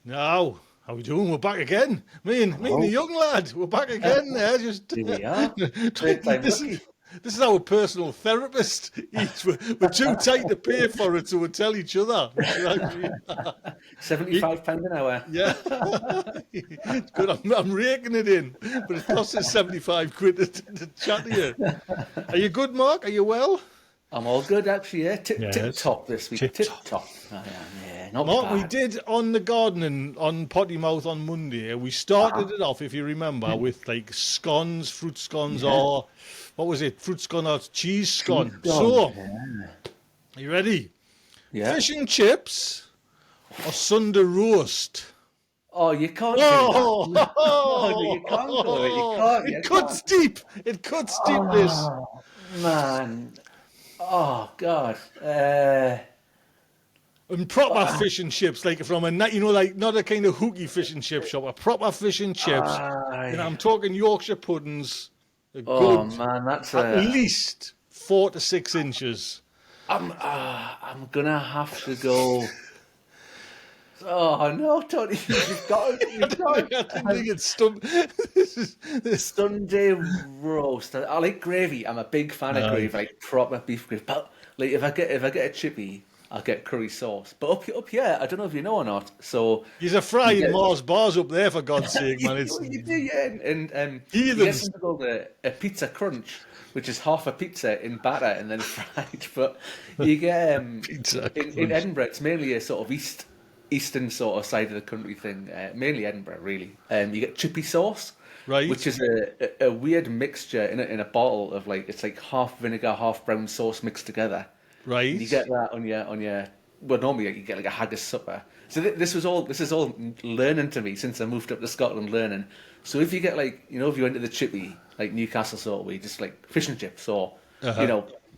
Now, how we doing? We're back again. Me and the young lad. We're back again there. Just Here we are. Third time this lucky. this is our personal therapist. We're too tight to pay for it, so we tell each other. We should actually, £75 an hour. yeah. It's good. I'm raking it in, but it costs us 75 quid to chat to you. Are you good, Mark? Are you well? I'm all good, actually, yeah. Tip Yes. top this week. Tip Tip top. top. I am, yeah. Not Mark, bad. we did on the gardening on Potty Mouth on Monday. We started it off, if you remember, with like scones, fruit scones, Yeah. or what was it? Fruit scone or cheese scone. Cheese So, scone, yeah. are you ready? Yeah. Fish and chips or Sunday roast? Oh, you can't Oh, do that. No, you can't do it. You can't. You it cuts deep. It cuts deep. This. Oh, man. Oh, God. And proper fish and chips, like from a like not a kind of hooky fish and chip shop, a proper fish and chips. And I'm talking Yorkshire puddings, a Oh, good, man, that's at least 4 to 6 inches. I'm gonna have to go. Oh no, Tony! You've got it. You've got I it. didn't think it's stumped. This. Sunday roast. I like gravy. I'm a big fan of gravy, like proper beef gravy. But like if I get a chippy, I'll get curry sauce. But up here, I don't know if you know or not. So He's a frying Mars bars up there, for God's sake, man. It's you do, yeah. And you get heathens. something called a pizza crunch, which is half a pizza in batter and then fried. But you get Pizza in crunch. Edinburgh, it's mainly a sort of eastern sort of side of the country thing. Mainly Edinburgh, really. You get chippy sauce. Right. Which is a weird mixture in a bottle of like it's like half vinegar, half brown sauce mixed together. Right. And you get that on your well, normally you get like a haggis supper. So this is all learning to me since I moved up to Scotland. Learning. So if you get like if you went to the chippy like Newcastle sort of way, just like fish and chips or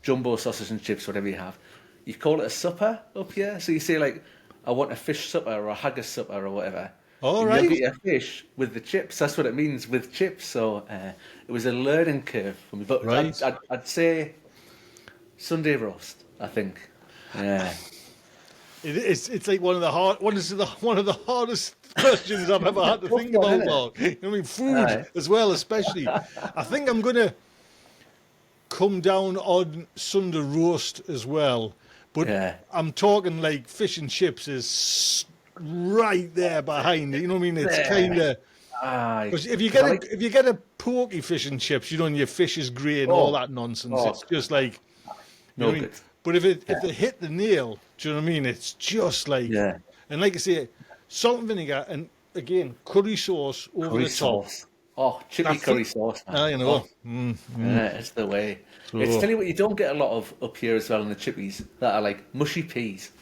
jumbo sausage and chips, whatever you have, you call it a supper up here. So you say like I want a fish supper or a haggis supper or whatever. All And right. you'll get your fish with the chips. That's what it means with chips. So it was a learning curve for me. But Right. I'd say Sunday roast. I think. Yeah. It's like one of the hardest questions I've ever had to think about, Mark. I mean, food Aye. as well, especially. I think I'm gonna come down on Sunday roast as well, but Yeah. I'm talking like fish and chips is right there behind it. You know what I mean? It's Yeah. kind of Aye. because if you I get a porky fish and chips, and your fish is grey and all that nonsense. Oh. It's just like you know no what I mean? good. But if they hit the nail, do you know what I mean? It's just like, Yeah. and like I say, salt and vinegar, and again curry sauce over Curry the top. sauce. Oh, chippy That's curry it. sauce, man. Ah, you know. Oh, yeah, it's the way. So- It's tell you what, you don't get a lot of up here as well in the chippies that are like mushy peas.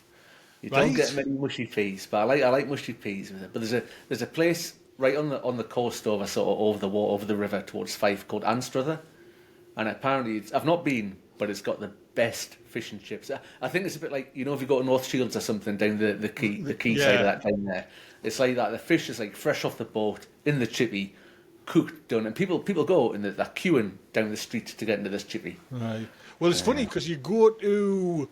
You don't Right. get many mushy peas, but I like mushy peas with it. But there's a place right on the coast over sort of over the water, over the river towards Fife called Anstruther, and apparently I've not been, but it's got the best fish and chips. I think it's a bit like if you go to North Shields or something down the quay side of that down there. It's like that. The fish is like fresh off the boat in the chippy, cooked done, and people go and they're queuing down the street to get into this chippy. Right. Well, it's funny because you go to,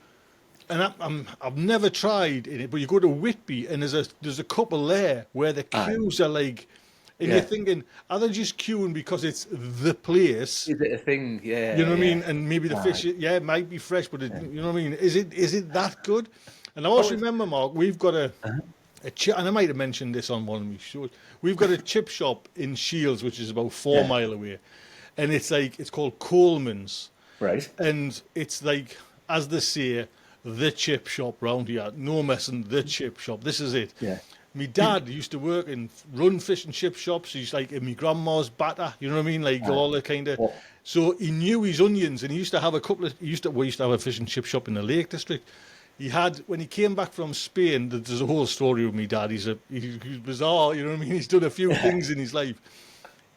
and I've never tried in it, but you go to Whitby and there's a couple there where the queues are like, and you're thinking, are they just queuing because it's the place? Is it a thing? Yeah. You know what I mean? And maybe the fish, it might be fresh, but you know what I mean? Is it that good? And I also remember, Mark, we've got a chip, and I might have mentioned this on one of my shows. We've got a chip shop in Shields, which is about 4 mile away, and it's called Coleman's, Right. and it's like, as they say, the chip shop round here. No messing, the chip shop. This is it. Yeah. My dad used to work and run fish and chip shops. He's like in my grandma's batter, you know what I mean? Like all the kind of. Oh. So he knew his onions, and he used to have we used to have a fish and chip shop in the Lake District. He had, when he came back from Spain, there's a whole story with my dad. He's bizarre, you know what I mean? He's done a few things in his life.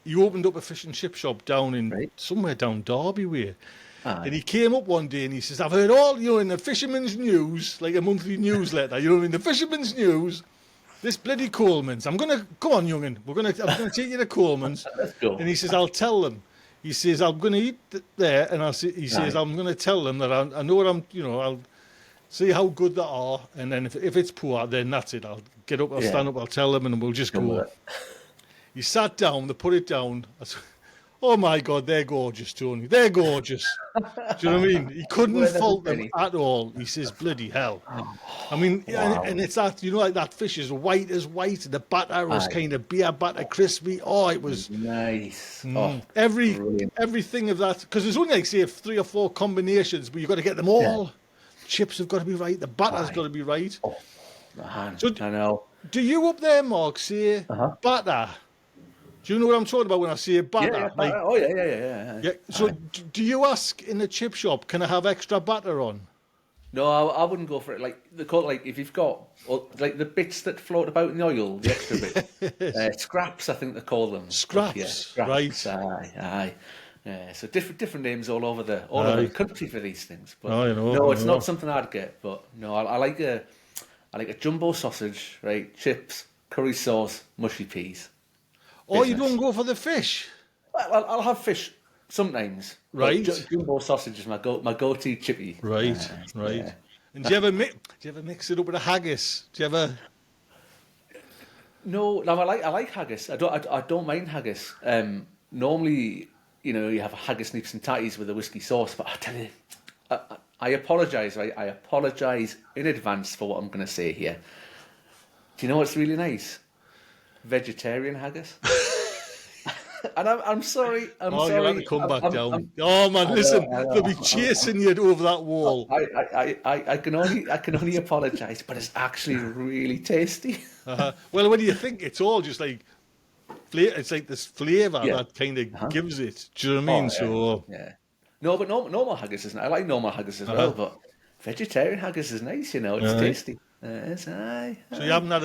He opened up a fish and chip shop down in somewhere down Derby way. And he came up one day and he says, I've heard all, in the Fisherman's News, like a monthly newsletter, you know what I mean? The Fisherman's News, this bloody Coleman's. I'm going to, come on, young'un, I'm going to take you to Coleman's. Let's go. And he says, I'll tell them. He says, I'm going to eat there. And he says, I'm going to tell them that I know what see how good they are, and then if it's poor, then that's it. I'll get up, I'll Yeah. stand up, I'll tell them, and we'll just Done with go. it. He sat down, they put it down. Oh my God, they're gorgeous, Tony. They're gorgeous. Do you know what I mean? He couldn't Worth every fault them penny. at all. He says, bloody hell. I mean, Wow. and it's that, like that fish is white as white, and the batter was Aye. kind of beer batter crispy. Oh, it was Nice. Oh, brilliant. everything of that, because there's only like, say, 3 or 4 combinations, but you've got to get them all. Chips have got to be right, the batter's got to be right. Oh, man, So I know. Do you up there, Mark, say batter? Do you know what I'm talking about when I say batter? Yeah, Like, oh, yeah. yeah. So do you ask in the chip shop, can I have extra batter on? No, I wouldn't go for it. Like they call it, like if you've got like the bits that float about in the oil, the extra bit, scraps, I think they call them. Scraps, Yeah, scraps. right. Aye. Yeah, so different names all over the country for these things. But I know, no, I it's know. not something I'd get. But no, I like a jumbo sausage, right? Chips, curry sauce, mushy peas. Or you Business. don't go for the fish, Well, I'll have fish sometimes. Right. But jumbo sausage is my go-to chippy. right? Yeah. And do you ever mix it up with a haggis? Do you ever? No, I like haggis. I don't mind haggis. Normally, you have a haggis nips and tatties with a whiskey sauce, but I tell you, I apologise, right? I apologise in advance for what I'm going to say here. Do you know what's really nice? Vegetarian haggis. And I'm sorry. I'm Oh, sorry. you'll have to come back down. I'm- Oh man, listen, I know. they'll be chasing you over that wall. I can only apologise, but it's actually really tasty. Well, what do you think? It's all just like it's like this flavour Yeah. that kind of gives it. Do you know what I mean? So Yeah. No, but normal haggis isn't. I like normal haggis as well, but vegetarian haggis is nice. It's tasty. It's aye. So you haven't had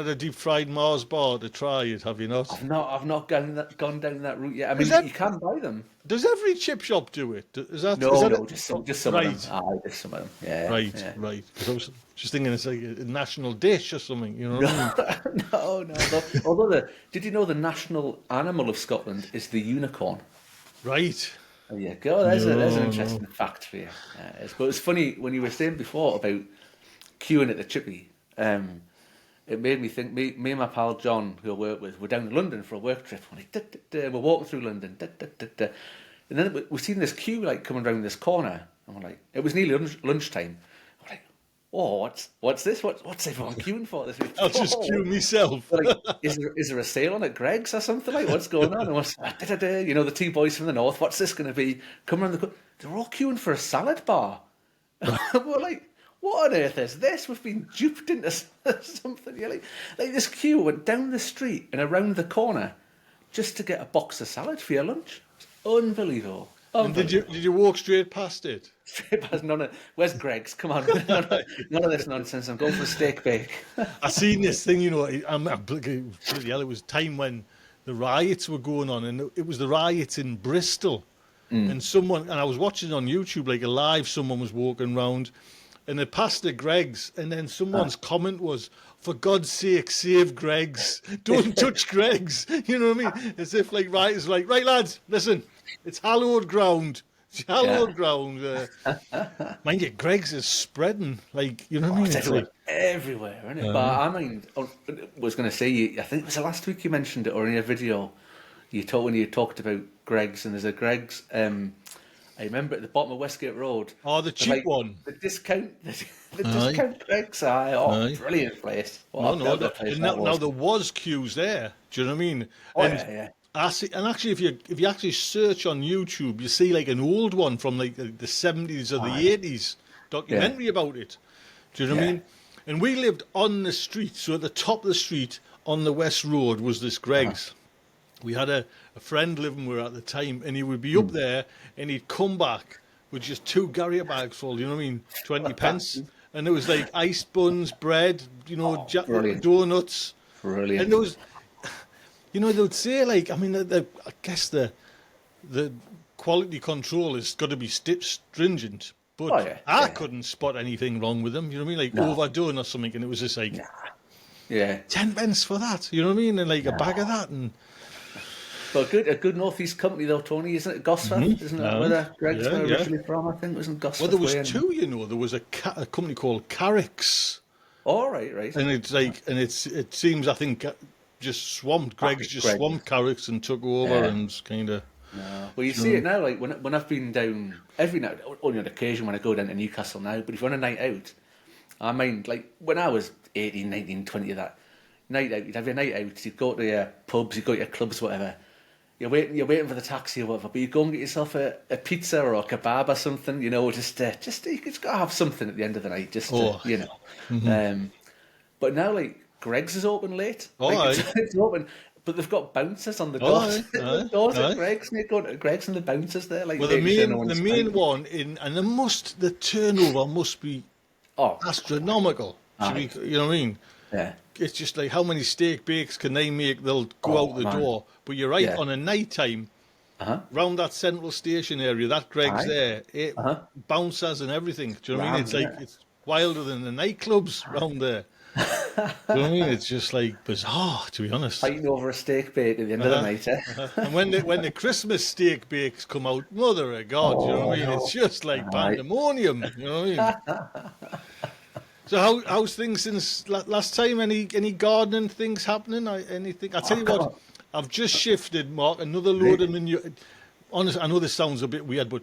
a deep fried Mars bar to try it, have you not? I've not gone down that route yet. I mean, that- you can buy them. Does every chip shop do it? Is that No, just some right. of them. Aye, just some of them. Yeah. Right, Yeah. right. 'Cause I was just thinking it's like a national dish or something, you know what I mean? No. Although, did you know the national animal of Scotland is the unicorn? Right. There you go. There's an No. interesting fact for you. But it's funny when you were saying before about queuing at the chippy. It made me think. Me and my pal John, who I work with, we're down in London for a work trip. We're walking through London, and then we've seen this queue like coming around this corner, and we're like, it was nearly lunchtime. We're like, oh, what's this? What's everyone queuing for this week? I'll just queue myself. Like, is there a sale on at Greg's or something? Like, what's going on? And we're the two boys from the north, what's this going to be? Come around they're all queuing for a salad bar. We're like, what on earth is this? We've been duped into something. You're like this queue went down the street and around the corner just to get a box of salad for your lunch. It's unbelievable. And did you walk straight past it? Straight past where's Greg's? Come on, none of this nonsense. I'm going for a steak bake. I seen this thing, bloody hell, it was time when the riots were going on, and it was the riots in Bristol. And I was watching on YouTube, like a live, someone was walking around, and they passed the Greg's, and then someone's comment was, for God's sake, save Greg's. Don't touch Greg's. You know what I mean? As if like rioters like, right lads, listen, it's hallowed ground. It's hallowed ground. Mind you, Greg's is spreading, like, you know what I mean? It's It's like, everywhere, isn't it? But I mean, I was going to say, I think it was the last week you mentioned it, or in your video, when you talked about Greg's, and there's a Greg's. I remember at the bottom of Westgate Road. oh, the cheap one. The discount Greg's. Brilliant place. Now there was queues there. Do you know what I mean? Oh, and yeah. And actually, if you actually search on YouTube, you see like an old one from like the 70s or the 80s documentary about it. Do you know what I mean? And we lived on the street, so at the top of the street on the West Road was this Greg's. We had a friend living with at the time, and he would be up there, and he'd come back with just 2 carrier bags full. You know what I mean? 20 pence, and there was like iced buns, bread, donuts. Brilliant. And there was, they would say like, I mean, I guess the quality control has got to be stringent, but I couldn't spot anything wrong with them. You know what I mean? Like overdone or something, and it was just like, 10 pence for that. You know what I mean? And like a bag of that, and But a good northeast company though, Tony, isn't it? Gosforth, isn't that where the Greg's were originally from? I think it was in Gosforth. Well, there was Way, two, you know. There was a company called Carrick's. Oh, right. And it's like, and it seems, I think, just swamped. Greg's just swamped Carrick's and took over and kind of. No. Well, you see it now, like when I've been down every night, only on occasion when I go down to Newcastle now. But if you're on a night out, I mind like when I was 18, 19, 20, that night out, you'd have your night out. You'd go to your pubs, you'd go to your clubs, whatever. You're waiting for the taxi or whatever. But you go and get yourself a pizza or a kebab or something. You know, just you just gotta have something at the end of the night, just to, you know. Mm-hmm. But now, like, Greg's is open late. It's open, but they've got bouncers on the doors. The doors at Greg's, and you go to Greg's and the bouncers there. Like, well, the main one and the turnover must be astronomical. You know what I mean? Yeah. It's just like how many steak bakes can they make? They'll go out the door. But you're right, on a night time, round that central station area, that Greg's there, bouncers and everything. Do you know what I mean? It's like it's wilder than the nightclubs round there. Do you know what I mean? It's just like bizarre, to be honest. Fighting over a steak bake at the end of the night, And when the Christmas steak bakes come out, mother of God, you know what I mean? It's just like pandemonium, you know what I mean? So how's things since last time? Any gardening things happening? Anything? I tell you what, I've just shifted, Mark. Another load of manure. Honestly, I know this sounds a bit weird, but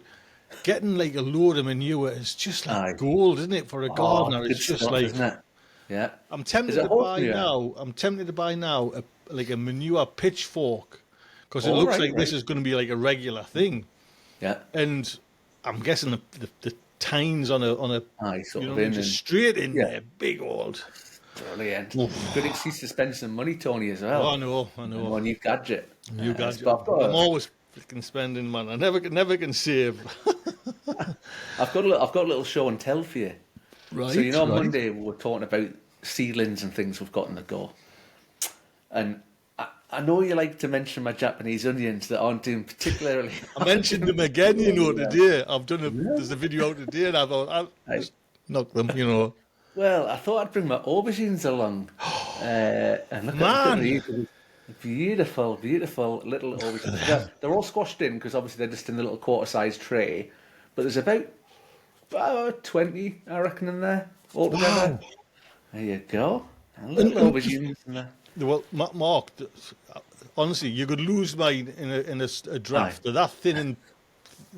getting like a load of manure is just like gold, isn't it, for a gardener? It's just like, isn't it? Yeah. I'm tempted to buy now like a manure pitchfork because it looks like this is going to be like a regular thing. Yeah. And I'm guessing the tines on a just straight in there, big old. Brilliant. Good excuse to spend some money, Tony, as well. Oh, I know. A new gadget. I'm always freaking spending, man. I never can save. I've got a little show and tell for you. Right. So on Monday we were talking about seedlings and things we've got on the go, and I know you like to mention my Japanese onions that aren't doing particularly. I mentioned them again, today. I've done there's a video out today, and I thought I'll just knock them, Well, I thought I'd bring my aubergines along, and look at these beautiful little aubergines. They're all squashed in because obviously they're just in the little quarter-sized tray, but there's about 20, I reckon, in there altogether. Wow. There you go. Little aubergines in there. Well, Mark, honestly, you could lose mine in a draft. They're that thin and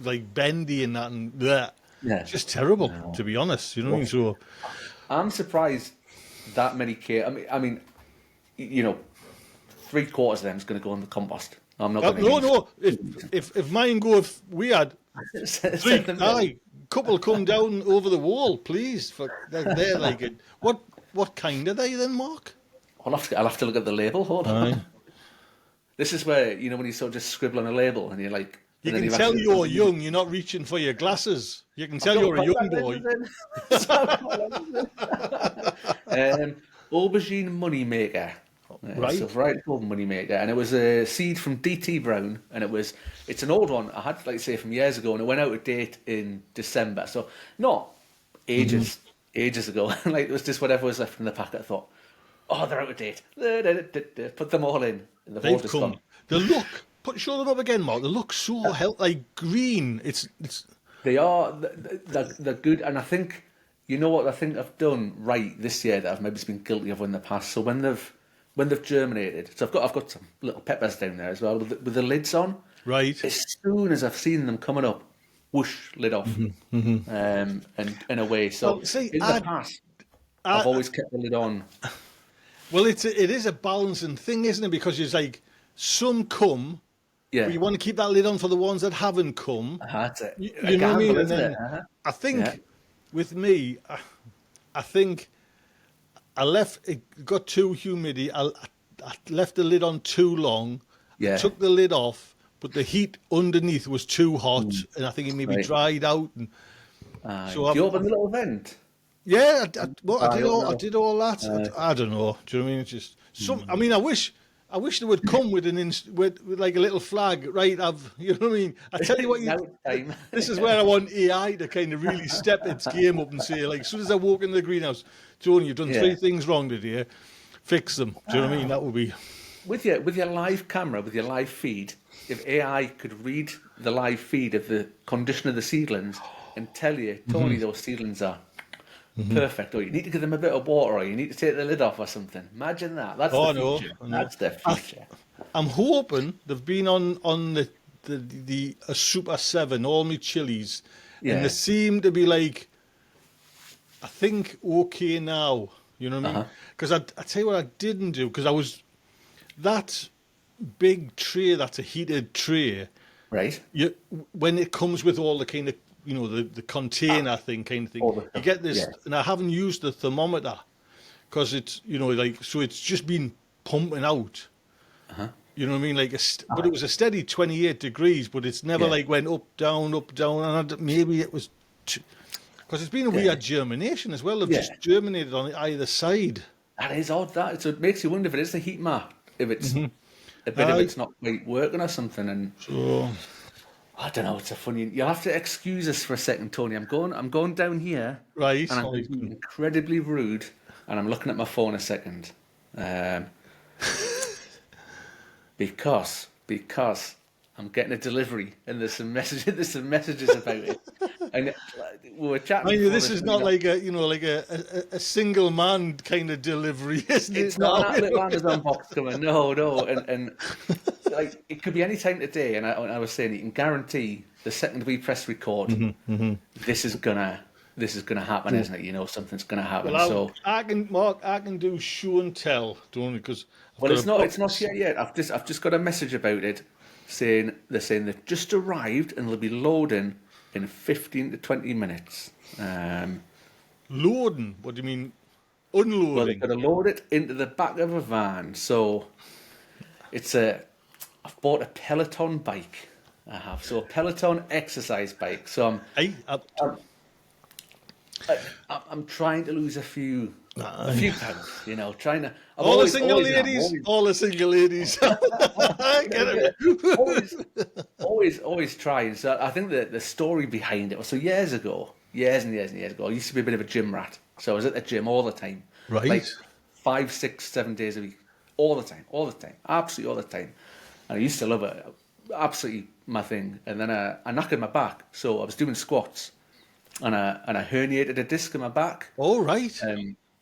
like bendy and that and that. Yeah. It's just terrible, to be honest. You know what I mean? So I'm surprised that many I mean, 3/4 of them is going to go in the compost. I'm not going to. No. If mine go, if we had couple come down over the wall, please. They're like it. What kind are they then, Mark? I'll have to look at the label. Hold on. This is where when you sort of just scribble on a label and you're like. You can tell you're young. You're not reaching for your glasses. You can tell you're a young boy. Aubergine moneymaker. Right. So variety called moneymaker, and it was a seed from DT Brown, and it's an old one. I had from years ago, and it went out of date in December. So not ages ago. It was just whatever was left in the packet. I thought, they're out of date. Put them all in. And they've come. The look. Show them up again, Mark. They look so green. It's. They are. They're good, and I think what I think I've done right this year that I've maybe been guilty of in the past. So when they've germinated, so I've got some little peppers down there as well with the lids on. Right. As soon as I've seen them coming up, whoosh, lid off, and away. So in the past, I've always kept the lid on. Well, it is a balancing thing, isn't it? Because it's like some come. Yeah. But you want to keep that lid on for the ones that haven't come. That's it. You know what I mean? And then I think with me, I think it got too humidity. I left the lid on too long. Yeah. Took the lid off, but the heat underneath was too hot, and I think it maybe dried out. And so you open the little vent. Yeah, I did all that. I don't know. Do you know what I mean? It's just some. I mean, I wish they would come with with like a little flag, right? You know what I mean? I tell you what, this is where I want AI to kind of really step its game up and say, like, as soon as I walk into the greenhouse, Tony, you've done 3 things wrong today. Fix them. Do you know what I mean? That would be. with your live camera, with your live feed, if AI could read the live feed of the condition of the seedlings and tell you, Tony, those seedlings are perfect, or you need to give them a bit of water, or you need to take the lid off or something. Imagine that. That's the Oh no, future. I know. That's the future. I'm hoping they've been on the a Super 7, all my chilies, and they Yeah. seem to be like, I think, okay now. You know what I mean? Uh-huh. Because I tell you what I didn't do, because I was, that big tray, that's a heated tray, Right. you, when it comes with all the kind of, the container thing kind of thing, All the you stuff. get this, Yeah. and I haven't used the thermometer, because it's, like, so it's just been pumping out. You know what I mean? Like, but it was a steady 28 degrees, but it's never Yeah. like went up, down, and maybe it was, because it's been a Yeah. weird germination as well. They've Yeah. just germinated on either side. That is odd. That so it makes you wonder if it is the heat map, if it's a bit of Aye. it's not quite working or something. And So, I don't know. It's a funny. You'll have to excuse us for a second, Tony. I'm going down here, right. and I'm going to be incredibly rude. And I'm looking at my phone a second, um, because I'm getting a delivery, and there's some messages. There's some messages about it, and we were chatting. Mind you, before this is we not got- like a single man kind of delivery, isn't It's it? not Now? that little Amazon box coming. No, and like it could be any time today. And I was saying, you can guarantee the second we press record, this is gonna happen, isn't it? You know, something's gonna happen. Well, So, I can, Mark, I can do show and tell, don't I? Because I've well, got it's not here yet. I've just got a message about it, saying they've just arrived and they'll be loading in 15 to 20 minutes. loading. What do you mean? Well, they're Unloading. going to load it into the back of a van. So I've bought a Peloton bike. I have. So a Peloton exercise bike. So Hey, I'm trying to lose a few pounds, you know, trying to. I've all the always- single always am, ladies, all the single ladies. I get it. always trying. So I think that the story behind it was so years and years ago, I used to be a bit of a gym rat. So I was at the gym all the time. Right. Like 5, 6, 7 days a week. All the time. Absolutely all the time. And I used to love it. Absolutely my thing. And then I knackered my back. So I was doing squats. And I herniated a disc in my back. All right.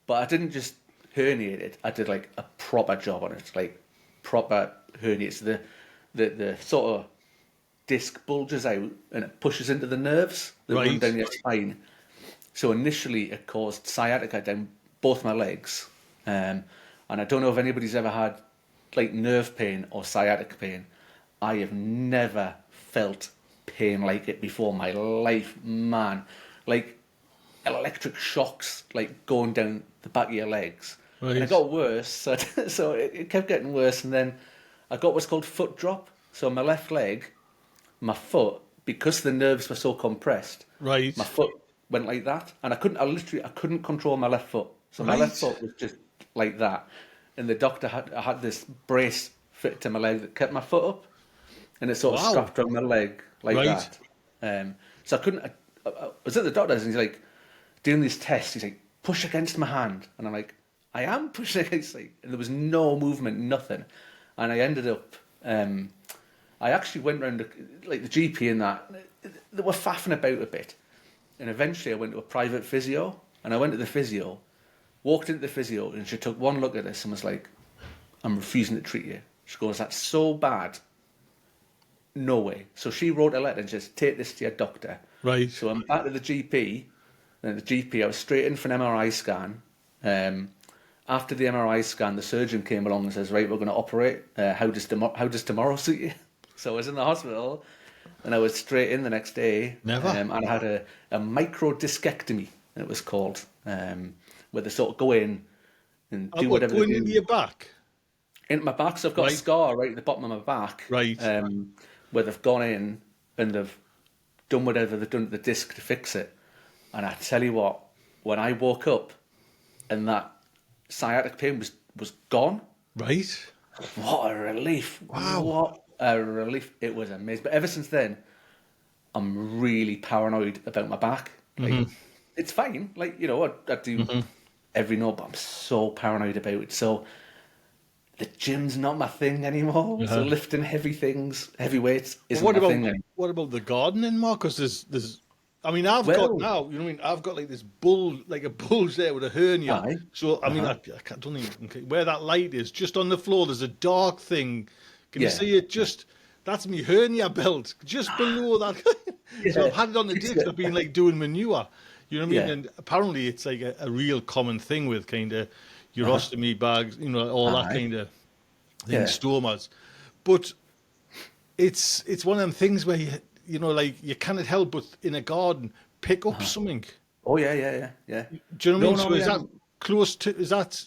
But I didn't just herniate it. I did like a proper job on it. Like proper herniates. The sort of disc bulges out and it pushes into the nerves that run Right. down your spine. So initially it caused sciatica down both my legs. And I don't know if anybody's ever had like nerve pain or sciatic pain. I have never felt pain like it before in my life, man. Like electric shocks like going down the back of your legs. Right. And it got worse, so it kept getting worse. And then I got what's called foot drop. So my left leg, my foot, because the nerves were so compressed, Right. my foot went like that, and I couldn't control my left foot. So my left Right. foot was just like that, and the doctor I had this brace fitted to my leg that kept my foot up, and it sort of Wow. strapped around my leg like Right. that. So I couldn't. I was at the doctor's, and he's like doing these tests. He's like, push against my hand, and I'm like, I am pushing against, like, and there was no movement, nothing, and I ended up. I actually went round like the GP and that. They were faffing about a bit. And eventually I went to a private physio, and I went to the physio, walked into the physio, and she took one look at this and was like, I'm refusing to treat you. She goes, that's so bad. No way. So she wrote a letter and says, take this to your doctor. Right. So I'm back to the GP, and at the GP I was straight in for an MRI scan. After the MRI scan, the surgeon came along and says, right, we're going to operate. How does tomorrow suit you? So I was in the hospital, and I was straight in the next day. Never. And I had a microdiscectomy, it was called, where they sort of go in and do whatever they Going do. into your back. Into my back, so I've got a Right. scar right at the bottom of my back. Right. Where they've gone in and they've done whatever they've done to the disc to fix it. And I tell you what, when I woke up and that sciatic pain was gone, Right. what a relief. Wow. What a relief. It was amazing. But ever since then, I'm really paranoid about my back. Like, it's fine. Like, you know, I do every no, but I'm so paranoid about it. So the gym's not my thing anymore. So lifting heavy things, heavy weights But isn't my thing anymore. what about the gardening, Mark? Because there's I mean, I've got Well, now, you know what I mean? I've got like this bull, like a bulge there with a hernia. aye. So, I mean, don't even, where that light is, just on the floor, there's a dark thing. Can you Yeah. see it? Just, that's me hernia belt, just below that. So I've had it on the disc. I've been like doing manure. You know what I mean? Yeah. And apparently it's like a real common thing with kind of urostomy bags, you know, all that Aye. kind of thing, Yeah. stomas. But it's one of them things where you know, like you cannot help but in a garden pick up something. Oh yeah. Do you know what I mean? No, So no, is yeah. that close to? Is that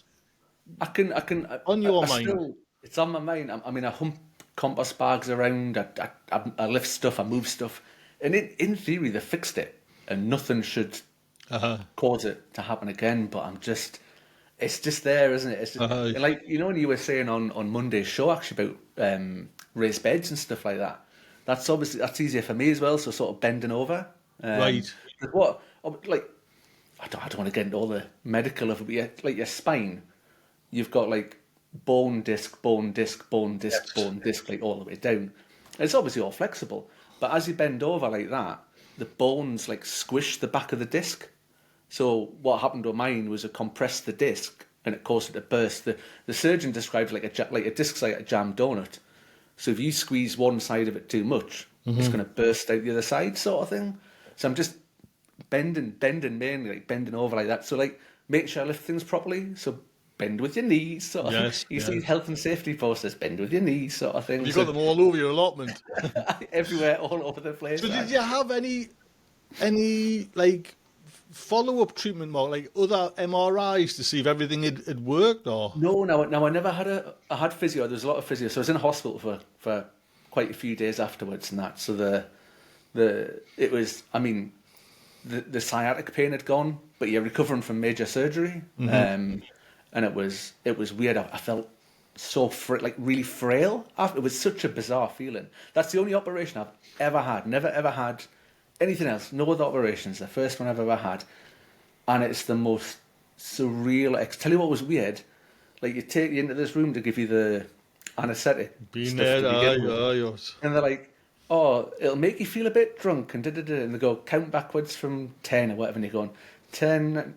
on your mind? Still, it's on my mind. I mean, I hump compost bags around. I lift stuff. I move stuff, and in theory, they fixed it, and nothing should cause it to happen again. But it's just there, isn't it? It's just, and like when you were saying on Monday's show actually about raised beds and stuff like that. That's easier for me as well. So sort of bending over. Right. What like I don't want to get into all the medical of it, but like your spine, you've got like bone disc, bone disc, bone disc, Yes. bone disc, like all the way down. And it's obviously all flexible, but as you bend over like that, the bones like squish the back of the disc. So what happened to mine was it compressed the disc and it caused it to burst. The surgeon describes like a disc's like a jam donut. So if you squeeze one side of it too much, it's going to burst out the other side, sort of thing. So I'm just bending mainly, like bending over like that. So like make sure I lift things properly. So bend with your knees, sort of. Yes, You see health and safety posters, bend with your knees, sort of thing. You got them all over your allotment. Everywhere, all over the place. So did you have any like follow-up treatment, Mark, like other MRIs to see if everything had worked, or? No, I never had I had physio. There was a lot of physio, so I was in hospital for quite a few days afterwards, and that. So it was. I mean, the sciatic pain had gone, but you're recovering from major surgery, and it was weird. I felt so like really frail. It was such a bizarre feeling. That's the only operation I've ever had. Never ever had anything else. No other operations. The first one I've ever had, and it's the most surreal. Tell you what was weird. Like you take you into this room to give you the anaesthetic. Been stuff there, to begin with. yes. And they're like, "Oh, it'll make you feel a bit drunk," and and they go count backwards from 10 or whatever, and you're going 10,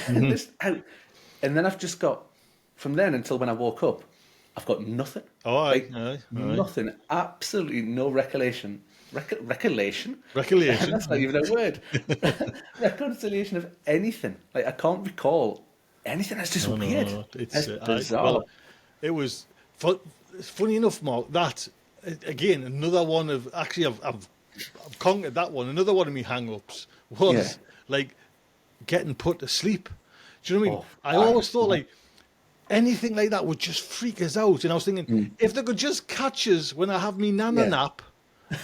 this out, and then I've just got from then until when I woke up, I've got nothing. Aye. Nothing, absolutely no recollection. Recollection? Recollection. That's not even a word. Reconciliation of anything. Like I can't recall anything. That's just weird. No, It's it's bizarre. well, it was funny enough, Mark. That again, another one of actually, I've conquered that one. Another one of me hang-ups was like getting put to sleep. Do you know what I mean? I always thought like anything like that would just freak us out. And I was thinking, if they could just catch us when I have me nana nap,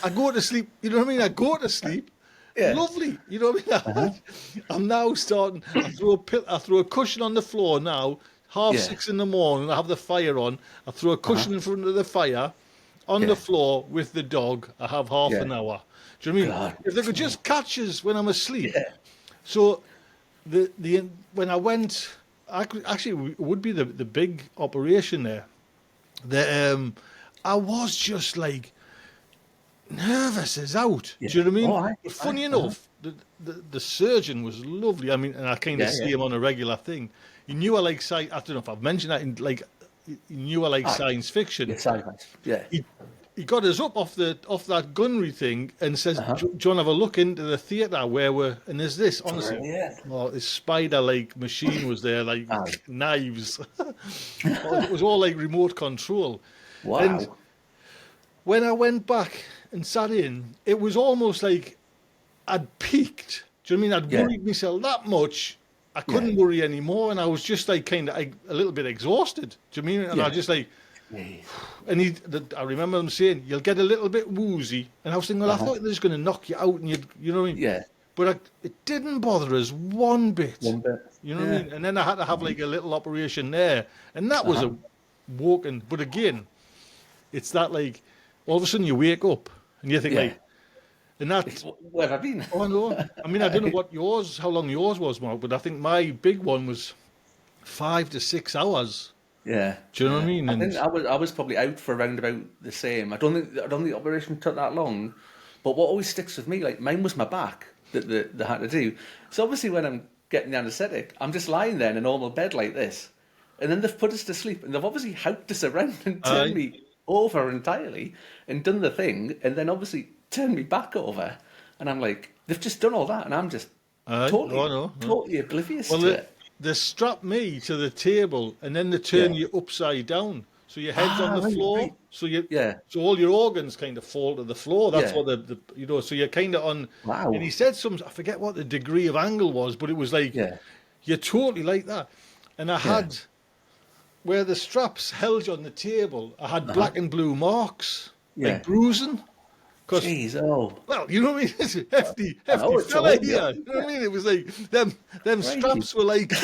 I go to sleep. You know what I mean? I go to sleep. Yeah. Lovely. You know what I mean? I'm now starting. I throw a cushion on the floor now. 6:30 in the morning. I have the fire on. I throw a cushion in front of the fire, on the floor with the dog. I have half an hour. Do you know what I mean? God. If they could just catch us when I'm asleep. So when I went, actually it would be the big operation there. I was just like nervous as out. Do you know what I mean? Oh, aye. But funny enough, the surgeon was lovely. I mean, and I kind of see him on a regular thing. He knew I like science. I don't know if I've mentioned that. He knew I like science fiction. It's sci-fi. Yeah. He got us up off that gunnery thing and says, "Do you want to have a look into the theatre where we're?" And there's this, honestly, this spider-like machine was there, like knives. It was all like remote control. Wow. And when I went back and sat in, it was almost like I'd peaked. Do you know what I mean? I'd worried myself that much. I couldn't worry anymore, and I was just like kind of a little bit exhausted. Do you know what I mean? And I just like. And I remember them saying, "You'll get a little bit woozy," and I was thinking, "Well, I thought they were just going to knock you out, and you know what I mean?" Yeah. But it didn't bother us one bit. One bit. You know what I mean? And then I had to have like a little operation there, and that was a walking. But again, it's that like all of a sudden you wake up and you think like, and that. Where have I been? Oh no! I mean, I don't know how long yours was, Mark, but I think my big one was 5 to 6 hours. Yeah. Do you know what I Yeah. mean? I think And I was probably out for around about the same. I don't think the operation took that long. But what always sticks with me, like mine was my back that they had to do. So obviously when I'm getting the anaesthetic, I'm just lying there in a normal bed like this. And then they've put us to sleep and they've obviously helped us around and turned aye, me over entirely and done the thing and then obviously turned me back over. And I'm like, they've just done all that and I'm just aye, oh no, no. totally oblivious Well, to it. they strap me to the table and then they turn Yeah. you upside down. So your head's on Ah, the right, floor. right. Yeah, So all your organs kind of fall to the floor. That's yeah. what so you're kind of on. And he Wow. said I forget what the degree of angle was, but it was like, Yeah, you're totally like that. And I yeah. had, where the straps held you on the table, I had Uh-huh. black and blue marks, Yeah. like bruising. Because, Jeez, oh. well, you know what I mean? It's a hefty, I hefty know it's fella all here. good. You know what I mean? It was like, them Crazy. straps were like, do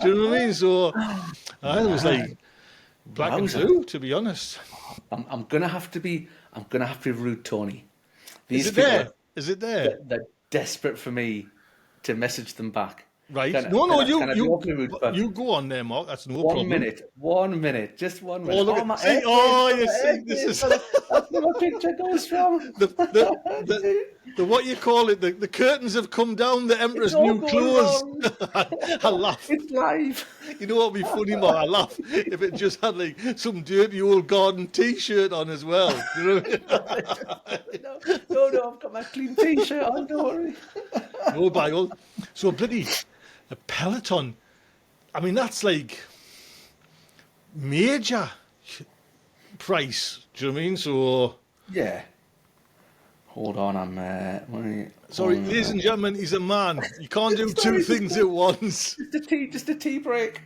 you know what I mean? So I was like black and Wowza. blue, to be honest. I'm gonna have to be rude, Tony. Is These it people there? are Is it there? they're desperate for me to message them back. Right. No, no, Can I be awfully rude for you go on there, Mark. That's no problem. One minute, just 1 minute. Oh, look Oh, my at see. airplane's Oh, got you the see, this airplane's is got that's where my picture goes from. the what you call it. The curtains have come down. The It's Emperor's all new going clothes. wrong. I laugh. It's live. You know what would be funny, Mark? I laugh if it just had like some dirty old garden T-shirt on as well. You know what I mean? No, I've got my clean t-shirt on, don't worry. No, by all. So bloody a Peloton. I mean, that's like major price. Do you know what I mean? So, Yeah. Hold on, sorry, ladies and gentlemen, he's a man. You can't do two Sorry, things at once. just a tea break.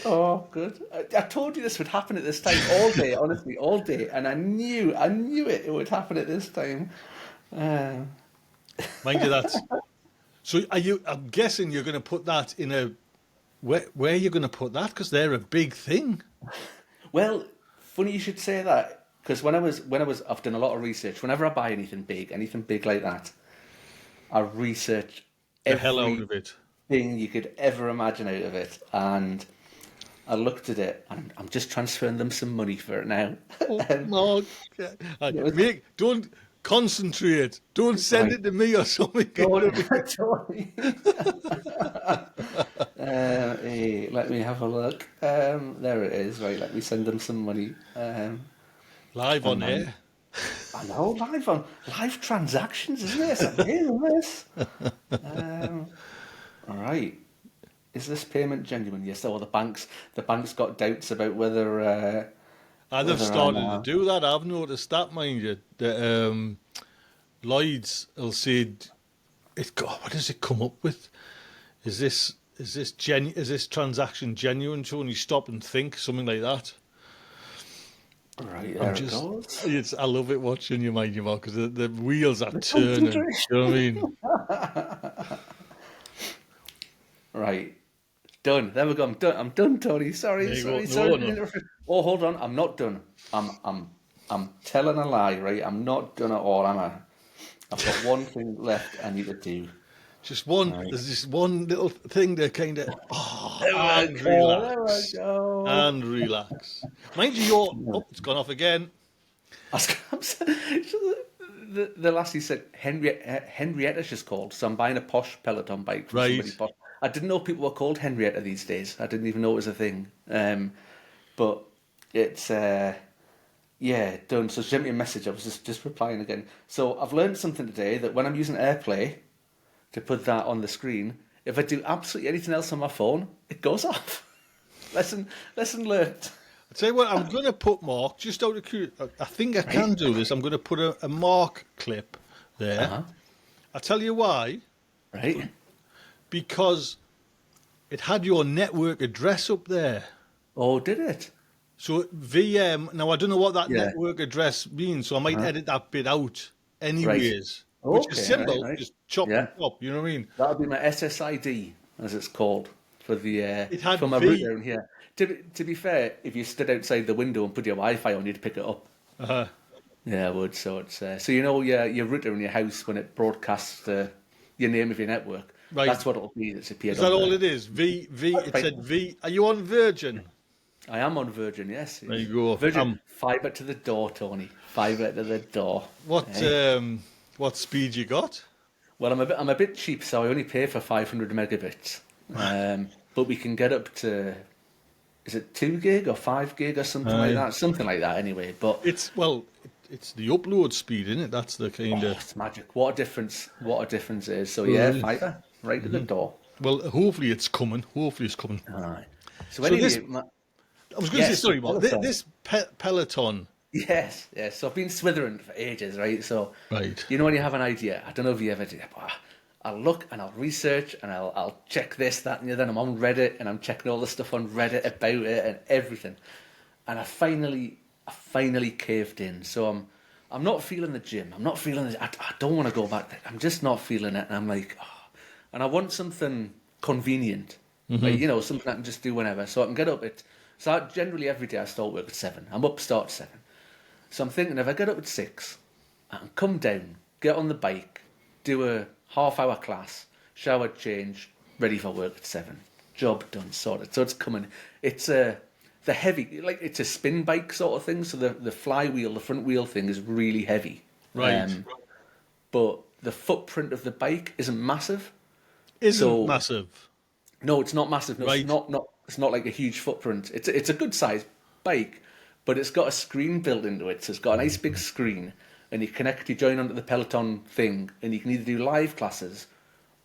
Oh, good. I told you this would happen at this time all day, honestly, all day, and I knew it would happen at this time. Mind you, that. So, I'm guessing you're going to put that in a. Where are you going to put that? Because they're a big thing. Well, funny you should say that because I've done a lot of research. Whenever I buy anything big like that, I research The hell out of it. everything you could ever imagine out of it, and I looked at it, and I'm just transferring them some money for it now. Oh, Mark, don't concentrate. Don't send Right. it to me or something. Totally. Hey, let me have a look. There it is. Right, let me send them some money. Live on air. I know, live transactions, isn't it? It's amazing, this. All right. Is this payment genuine? Yes. Or the bank's got doubts about whether. They've started to do that. I've noticed that, mind you. The Lloyd's will say, what does it come up with? Is this transaction genuine? Tony, stop and think, something like that. All right, there it goes. I love it watching you, mind you, Mark, because the wheels are turning. You know what I mean? Right. Done. There we go. I'm done, Tony. Sorry. No. Oh, hold on. I'm not done. I'm telling a lie, right? I'm not done at all, am I? I've got one thing left I need to do. Just one. Right. There's this one little thing to kind of relax. There we go. And relax. Mind you, it's gone off again. The lassie said Henrietta's just called, so I'm buying a posh Peloton bike from somebody posh. I didn't know people were called Henrietta these days. I didn't even know it was a thing. But it's done. So she sent me a message. I was just replying again. So I've learned something today that when I'm using AirPlay to put that on the screen, if I do absolutely anything else on my phone, it goes off. Lesson learned. I'll tell you what, I'm going to put Mark, just out of curiosity, I think I can do this. I'm going to put a Mark clip there. Uh-huh. I'll tell you why. Right. Because it had your network address up there. Oh, did it? So VM, now I don't know what that network address means, so I might edit that bit out anyways. Right. Which is simple, right. Just chop and chop, you know what I mean? That'll be my SSID, as it's called, for the for my V. router in here. To be fair, if you stood outside the window and put your Wi-Fi on, you'd pick it up. Uh-huh. Yeah, I would. So it's so you know your router in your house when it broadcasts your name of your network. Right. That's what it'll be. It's appeared. Is that on all there. it is? V. It Right. said V. Are you on Virgin? I am on Virgin, yes. There you go. Virgin, fibre to the door, Tony. Fibre to the door. What Hey. what speed you got? Well, I'm a bit cheap, so I only pay for 500 megabits. But we can get up to, is it 2 gig or 5 gig or something like that? Something like that, anyway. But It's the upload speed, isn't it? That's the kind of. it's magic. What a difference! What a difference it is. So yeah, fibre right to the door. Well, hopefully it's coming. Hopefully it's coming. All right. So So anyway, this- I was going to say, yes, sorry, Mark. Peloton. This Peloton. Yes, yes. So I've been swithering for ages, right? So Right. you know when you have an idea, I don't know if you ever do, but I'll look and I'll research and I'll check this, that, and the other. And I'm on Reddit and I'm checking all the stuff on Reddit about it and everything. And I finally caved in. So I'm not feeling the gym. I'm not feeling it. I don't want to go back there. I'm just not feeling it. And I'm like, and I want something convenient, like, you know, something I can just do whenever. So I can get up at. So generally every day I start work at 7. I'm up start at 7. So I'm thinking if I get up at 6, I can come down, get on the bike, do a half-hour class, shower, change, ready for work at 7. Job done, sorted. So it's coming. It's the heavy, like it's a spin bike sort of thing. So the flywheel, the front wheel thing is really heavy. Right. But the footprint of the bike isn't massive. Isn't massive. No, it's not massive. No, Right. It's not like a huge footprint. It's a good sized bike, but it's got a screen built into it. So it's got a nice big screen, and you join onto the Peloton thing, and you can either do live classes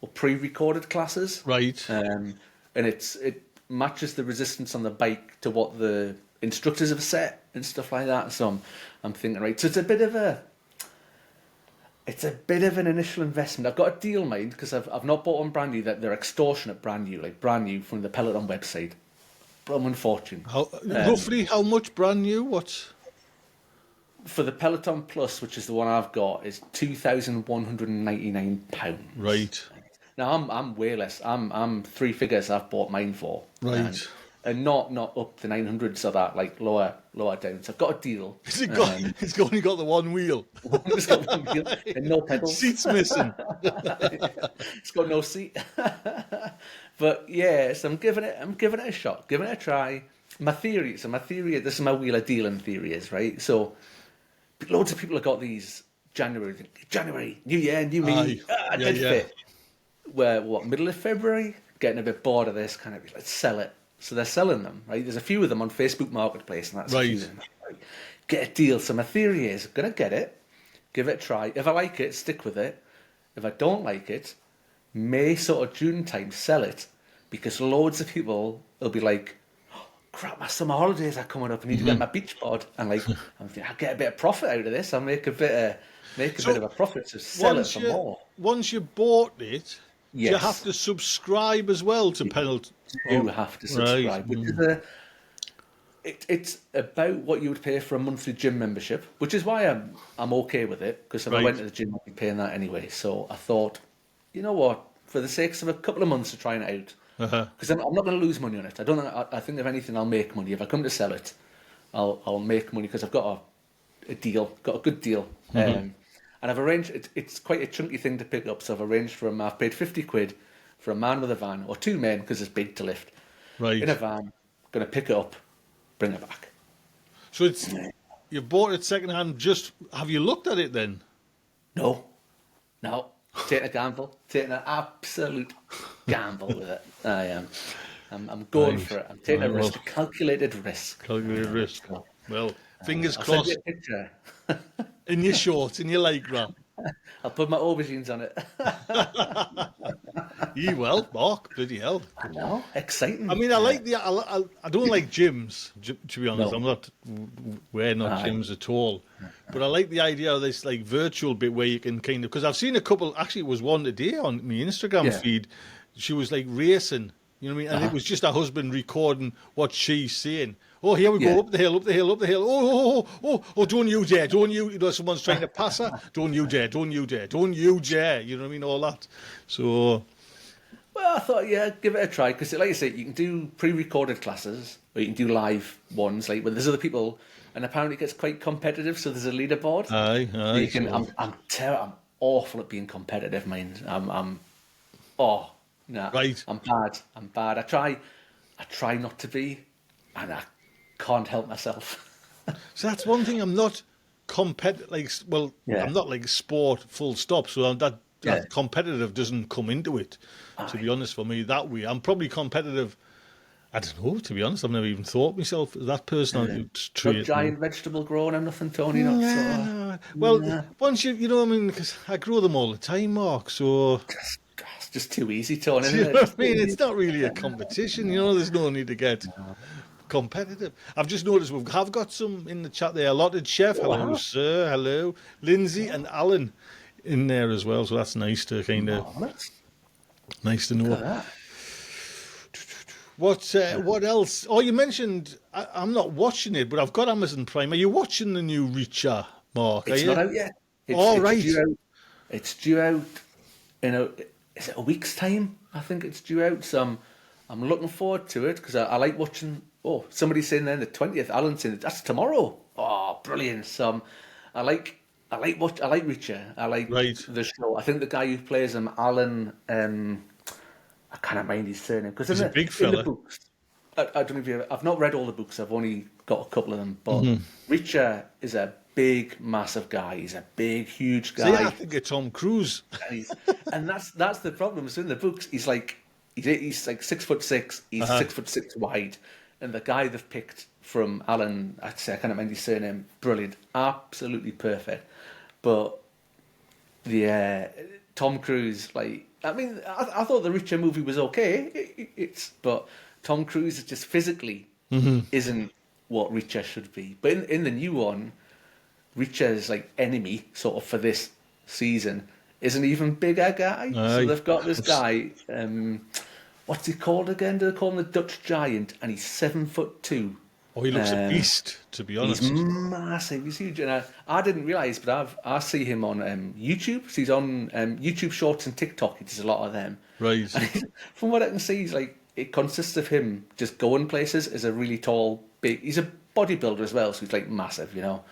or pre-recorded classes. Right. And it matches the resistance on the bike to what the instructors have set and stuff like that. So I'm thinking, right. So it's a bit of an initial investment. I've got a deal made because I've not bought one brand new. That they're extortionate brand new from the Peloton website. Blooming fortune. Roughly how much brand new? What? For the Peloton Plus, which is the one I've got, is £2,199. Right. Now I'm way less. I'm 3 figures. I've bought mine for. Right. And not up the 900s or that, like lower down. So I've got a deal. It's only got the one wheel. It's got one wheel and no pedals. Seat's missing. It's got no seat. But yeah, so I'm giving it a shot, giving it a try. My theory, this is my wheel of dealing theory is, right? So loads of people have got these January, new year, new me. Dead fit. Where middle of February, getting a bit bored of this, kind of let's sell it. So they're selling them, right? There's a few of them on Facebook Marketplace, and that's right. A few of them, right? Get a deal. So my theory is, I'm gonna get it, give it a try. If I like it, stick with it. If I don't like it, May sort of June time, sell it, because loads of people will be like, oh, crap, my summer holidays are coming up. I need to get my beach board, and like I'll get a bit of profit out of this. I'll make a bit of a profit to sell it for more. Once you bought it, yes. you have to subscribe as well to Peloton. You have to subscribe, right. which is it's about what you would pay for a monthly gym membership, which is why I'm okay with it, because if I went to the gym, I'd be paying that anyway. So I thought, you know what, for the sakes of a couple of months of trying it out, because I'm not going to lose money on it. I think if anything, I'll make money. If I come to sell it, I'll make money because I've got a good deal. And I've arranged, it's quite a chunky thing to pick up, so I've arranged I've paid 50 quid for a man with a van, or 2 men, because it's big to lift, in a van, going to pick it up, bring it back. So you bought it second hand, have you looked at it then? No, taking a gamble, taking an absolute gamble with it. I am. I'm going for it. I'm taking a risk, a calculated risk. Well, fingers I'll crossed. send you a picture. In your shorts, in your lycra. I'll put my aubergines on it. You well, Mark, bloody hell. I know, exciting. I mean, I don't like gyms, to be honest. No. We're not gyms at all. But I like the idea of this like virtual bit where you can kind of, because I've seen a couple, actually it was one today on my Instagram feed. She was like racing, you know what I mean? And it was just her husband recording what she's saying. Oh, here we go, up the hill, up the hill, up the hill. Oh, don't you dare, someone's trying to pass her. Don't you dare, you know what I mean? All that. So... Well, I thought, give it a try, because like you say, you can do pre-recorded classes, or you can do live ones, like, but there's other people, and apparently it gets quite competitive, so there's a leaderboard. Aye. I'm awful at being competitive, mind. Nah, Right. I'm bad. I'm bad. I try not to be, and I can't help myself. So that's one thing. I'm not competitive. Like, well, Yeah. I'm not like sport full stop. So that Yeah. competitive doesn't come into it. To be Aye. honest, for me that way, I'm probably competitive. I don't know. To be honest, I've never even thought myself as that person. Not Trait. No. giant vegetable growing or nothing, Tony. Not sort Nah, of. no. Well, Nah. once you know what I mean, because I grow them all the time, Mark. So It's just too easy, Tony, do isn't you it? know what Just I too mean? easy. It's not really a competition. You know, there's no need to get competitive. I've just noticed we have got some in the chat there. Allotted Chef, hello, Wow. sir, hello. Lindsay and Alan in there as well. So that's nice to kind of Marvellous. nice to Look know. at that. What else? Oh, you mentioned I'm not watching it, but I've got Amazon Prime. Are you watching the new Reacher, Mark? Are It's you? not out yet. All It's right. due out. It's due out in a. Is it a week's time? I think it's due out. So I'm looking forward to it because I like watching. Oh, somebody's saying then the 20th. Alan's saying that's tomorrow. Oh, brilliant! So I like Reacher. I like Right. the show. I think the guy who plays him, Alan. I cannot mind his surname because He's a big in the fella. books, I don't know if you. I've not read all the books. I've only got a couple of them. But Mm-hmm. Reacher is a big, massive guy. He's a big, huge See, I guy, think of Tom Cruise. and that's the problem. So in the books, he's like 6'6". He's Uh-huh. 6'6" wide, and the guy they've picked from Alan, I'd say I can't remember his surname. Brilliant, absolutely perfect. But the Tom Cruise, like, I mean, I thought the Reacher movie was okay. But Tom Cruise is just physically isn't what Reacher should be. But in the new one, Reacher's like enemy sort of for this season is an even bigger guy. So Aye. they've got this guy. What's he called again? Do they call him the Dutch Giant? And he's 7'2". Oh, he looks a beast, to be He's honest. massive. He's huge, and I didn't realize, but I see him on YouTube. So he's on YouTube Shorts and TikTok. He does a lot of them. Right. And from what I can see, he's like it consists of him just going places as a really tall, big. He's a bodybuilder as well, so he's like massive, you know.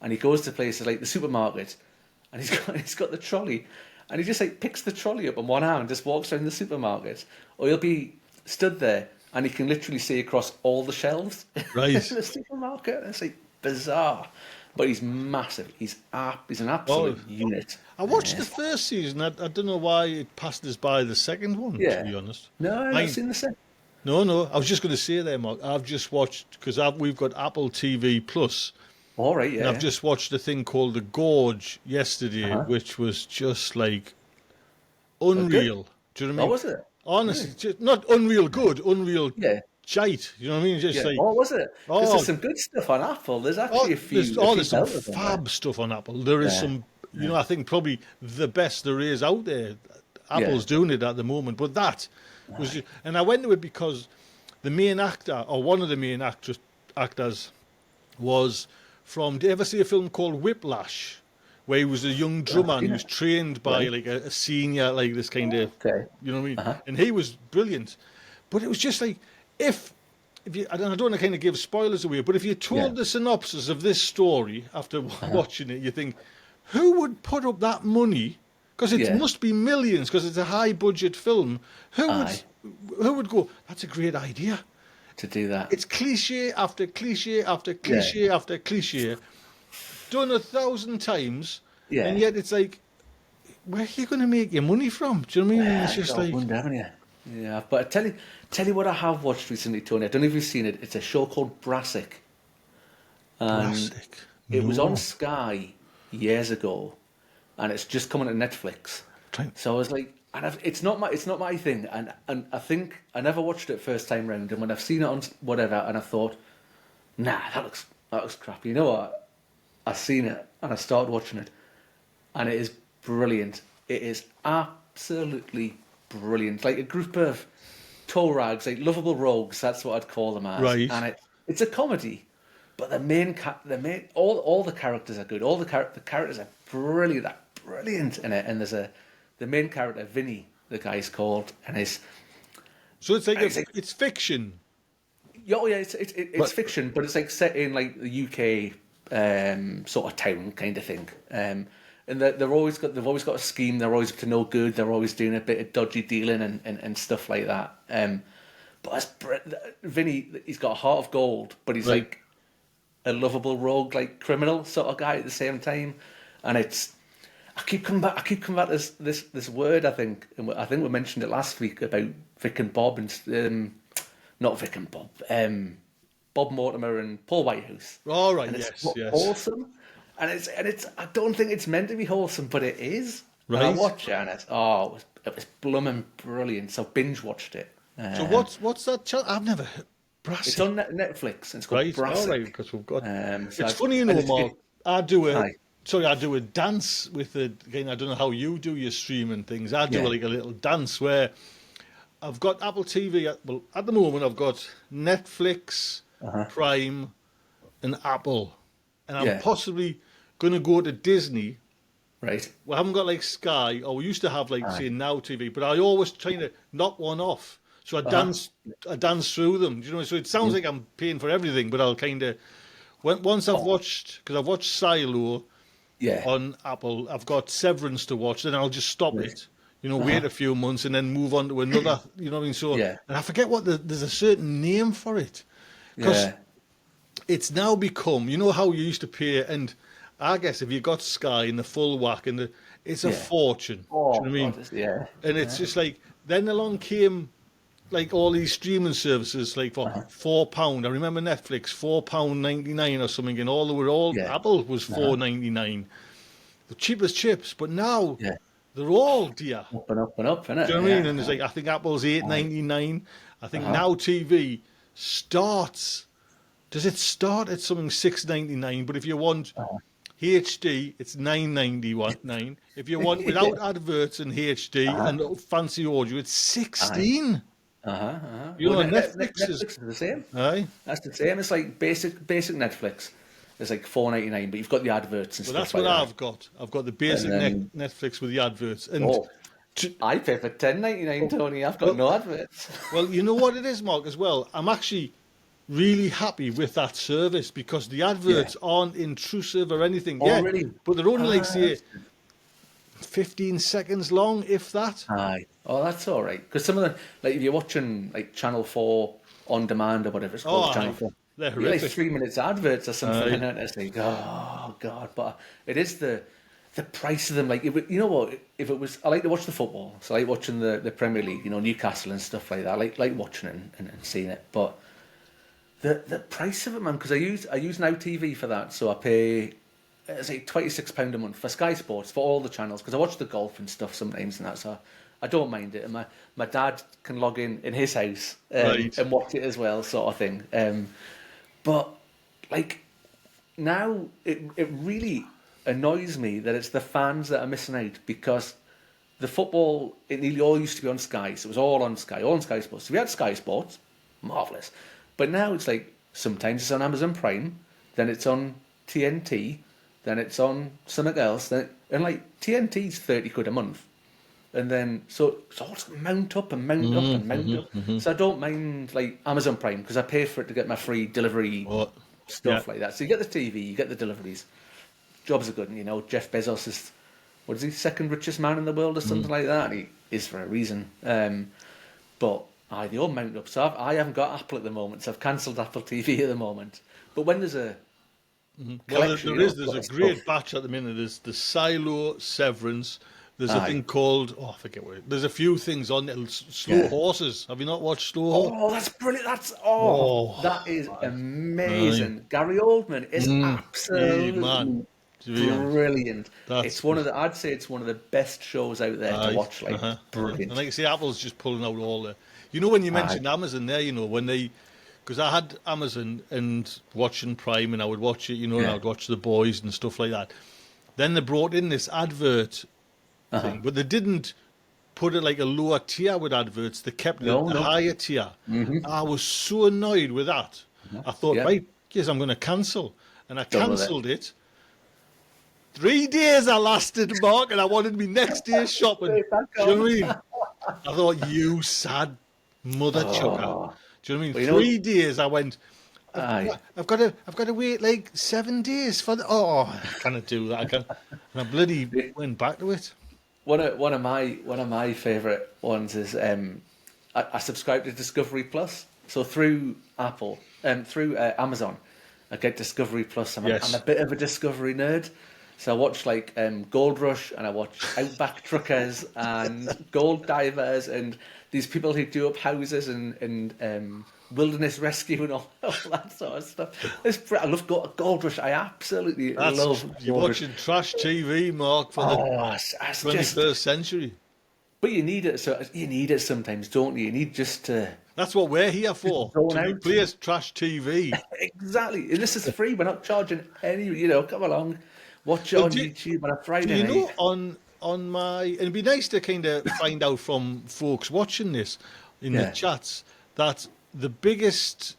And he goes to places like the supermarket, and he's got the trolley, and he just like picks the trolley up on one arm and just walks around the supermarket, or he'll be stood there and he can literally see across all the shelves Right. in the supermarket. It's like bizarre, but he's massive. He's an absolute unit. I watched the first season. I don't know why it passed us by the second one, to Yeah. be honest. No, I've not seen the same. No. I was just going to say there, Mark. I've just watched, because we've got Apple TV Plus, All right, and yeah. I've just watched a thing called The Gorge yesterday, which was just like unreal. Do you know what I Oh, mean? was it? Honestly, just, not unreal good, unreal Yeah. shite. You know what I mean? Just Yeah. like, Oh, was it? Because oh, there's some good stuff on Apple. There's actually a few. there's some belters on there. fab stuff on Apple. There is Yeah. some, you know, I think probably the best there is out there. Apple's doing it at the moment, but that was just, and I went to it because the main actor, or one of the main actors, was from. Do you ever see a film called Whiplash, where he was a young drummer and he was trained by Right. like a senior, like this kind of, Okay. you know what I mean? And he was brilliant, but it was just like if you, I don't want to kind of give spoilers away, but if you told the synopsis of this story after watching it, you think, who would put up that money? Because it must be millions, because it's a high budget film. Who would go, that's a great idea? To do that. It's cliche after cliche after cliche after cliche, done 1,000 times, and yet it's like, where are you going to make your money from? Do you know what I mean? It's just like, wonder, haven't you? Yeah, but I tell you what I have watched recently, Tony. I don't know if you've seen it. It's a show called Brassic. And plastic. it was No. on Sky years ago, and it's just coming to Netflix. So I was like, it's not my thing, and I think I never watched it first time round, and when I've seen it on whatever, and I thought, nah, that looks crap. You know what? I seen it and I started watching it, and it is brilliant. It is absolutely brilliant. Like a group of toe rags, like lovable rogues. That's what I'd call them as. Right. And it's a comedy, but all the characters are good. All the characters are brilliant. They're brilliant in it. And there's the main character, Vinny, the guy's called, and So it's like it's fiction. it's fiction, but it's like set in like the UK sort of town kind of thing. and they've always got a scheme. They're always up to no good. They're always doing a bit of dodgy dealing and stuff like that. But Vinny, he's got a heart of gold, but he's Right. like a lovable rogue, like criminal sort of guy at the same time. And I keep coming back to this word. I think we mentioned it last week about Vic and Bob and not Vic and Bob, Bob Mortimer and Paul Whitehouse. All right. And Yes. it's Yes. wholesome, and it's. I don't think it's meant to be wholesome, but it is. Right. And I watch it, and it was blooming brilliant. So binge watched it. So what's that channel? I've never heard. Brassic. It's on Netflix, and it's called Right. Brassic. All right. Because we've got. So It's funny, you know, Mark. I do Aye. a dance with the. Again, I don't know how you do your streaming things. I do Yeah. like a little dance where I've got Apple TV. Well, at the moment, I've got Netflix, Prime, and Apple, and I'm Yeah. possibly going to go to Disney. Right. We haven't got like Sky, or we used to have like say Now TV, but I always trying to knock one off. So I dance through them. Do you know? So it sounds like I'm paying for everything, but I'll kind of once I've watched, because I've watched Silo Yeah. on Apple, I've got Severance to watch, then I'll just stop it. You know, wait a few months and then move on to another. You know what I mean? So Yeah. and I forget there's a certain name for it because Yeah. it's now become. You know how you used to pay, and I guess if you got Sky in the full whack and it's a fortune. Oh, do you know what I mean? God, yeah. And it's just like then along came like all these streaming services like for £4. I remember Netflix £4.99 or something, and Yeah. Apple was £4.99, the cheapest chips. But now they're all dear. Up and up and up, innit? Do you know what I mean? And it's like I think Apple's £8.99. I think Now TV starts. Does it start at something £6.99? But if you want HD, it's £9.99. If you want without adverts and HD and fancy audio, it's 16. You know, Netflix is the same. aye. That's the same. It's like basic Netflix. It's like $4.99, but you've got the adverts and Well, stuff that's like what that. I've got. I've got the basic And Netflix with the adverts. And Oh, I pay for $10.99, Tony. I've got no adverts. well, you know what it is, Mark, as well. I'm actually really happy with that service because the adverts aren't intrusive or anything. Oh, really? But they're only like say 15 seconds long, if that. Aye. Oh, that's all right. Because some of the, like, if you're watching like Channel 4 on demand or whatever it's called, Channel 4, they're you get like horrific. 3 minutes adverts or something, and it's like, oh God. But it is the price of them. Like, you know what? If it was, I like to watch the football, so I like watching the Premier League, you know, Newcastle and stuff like that. I like watching it and seeing it, but the price of it, man. Because I use Now TV for that, so I pay. It's like £26 a month for Sky Sports for all the channels because I watch the golf and stuff sometimes and that, so I don't mind it. And my dad can log in his house and watch it as well, sort of thing. But like now, it really annoys me that it's the fans that are missing out because the football, it nearly all used to be on Sky, so it was all on Sky Sports. So we had Sky Sports, marvellous. But now it's like sometimes it's on Amazon Prime, then it's on TNT, then it's on something else, and like TNT's £30 a month, and then so it's all mount up and mount up and mount up. So I don't mind like Amazon Prime because I pay for it to get my free delivery stuff like that. So you get the TV, you get the deliveries. Jobs are good, and you know Jeff Bezos is what is he, second richest man in the world or something like that? And he is for a reason. But they all mount up. So I haven't got Apple at the moment, so I've cancelled Apple TV at the moment. But when there's a Well, there's a great batch at the minute. There's the Silo, Severance. There's a thing called I forget what it. There's a few things on it. Slow Horses. Have you not watched Slow Horses? Oh, that's brilliant! That is amazing. Gary Oldman is absolutely brilliant. It's one of the. I'd say it's one of the best shows out there to watch. Like brilliant. And like you say, Apple's just pulling out all the. You know when you mentioned Amazon there, you know when they. Because I had Amazon and watching Prime, and I would watch it, you know, and I would watch The Boys and stuff like that. Then they brought in this advert thing, but they didn't put it like a lower tier with adverts. They kept it a higher tier. I was so annoyed with that. I thought, right, yes, I'm going to cancel. And I cancelled it. 3 days I lasted, Mark, and I wanted me next day's shopping. Do you know what I mean? I thought, you sad mother chucker. Do you know what I mean? 3 days I went, Aye. I've got to wait like 7 days for the. Oh, I cannot do that. I can. And I bloody went back to it. One of my favourite ones is I subscribe to Discovery Plus. So through Apple through Amazon, I get Discovery Plus. I'm a bit of a Discovery nerd. So I watch like Gold Rush, and I watch Outback Truckers and Gold Divers and these people who do up houses and wilderness rescue and all that sort of stuff. I love Gold Rush. I absolutely love You're Gold Rush. watching trash TV, Mark, for the 21st century. But you need it. So you need it sometimes, don't you? You need just to. That's what we're here for. Zone To out. replace trash TV. Exactly. And this is free. We're not charging any. Come along, watch it Well, on YouTube on a Friday Do you night. know on my? It'd be nice to kind of find out from folks watching this in the chats that the biggest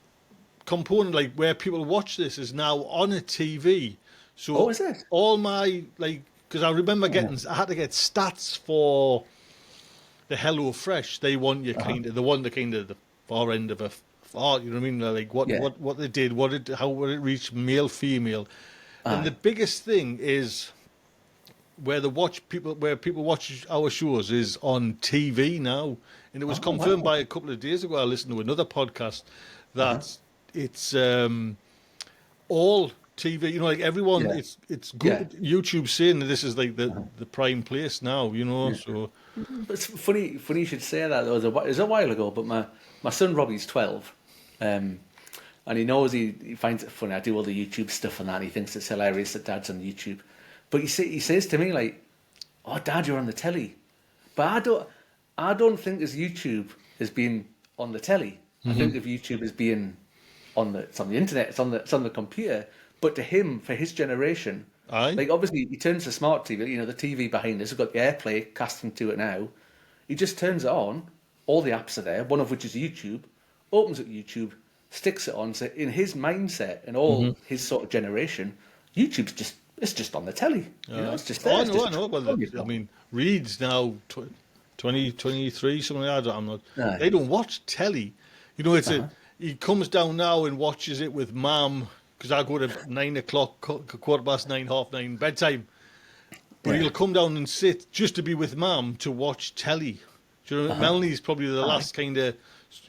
component, like where people watch this, is now on a TV. So is it? all my because I remember I had to get stats for the Hello Fresh. They want you the far end of a far. You know what I mean? Like what they did, how would it reach male, female, and the biggest thing is where people watch our shows is on TV now, and it was confirmed by a couple of days ago. I listened to another podcast that it's all TV. You know, like everyone, it's good. YouTube's saying that this is like the prime place now. You know, so. It's funny you should say that. It was a while ago, but my son Robbie's 12, and he knows he finds it funny. I do all the YouTube stuff and that, and he thinks it's hilarious that Dad's on YouTube. But he says to me like, "Oh, Dad, you're on the telly," but I don't think as YouTube as being on the telly. I think of YouTube as being it's on the internet, it's on the computer. But to him, for his generation. Aye. Like, obviously, he turns the smart TV, the TV behind us, we've got the AirPlay casting to it now. He just turns it on, all the apps are there, one of which is YouTube, opens up YouTube, sticks it on. So in his mindset and all his sort of generation, YouTube's just on the telly. It's just there. I know. Well, I mean, Reed's now 23, something like that. They don't watch telly. He comes down now and watches it with Mum. Because I go to 9 o'clock, 9:15, 9:30, bedtime. But he'll come down and sit just to be with Mum to watch telly. Do you know? Melanie's probably the last kind of,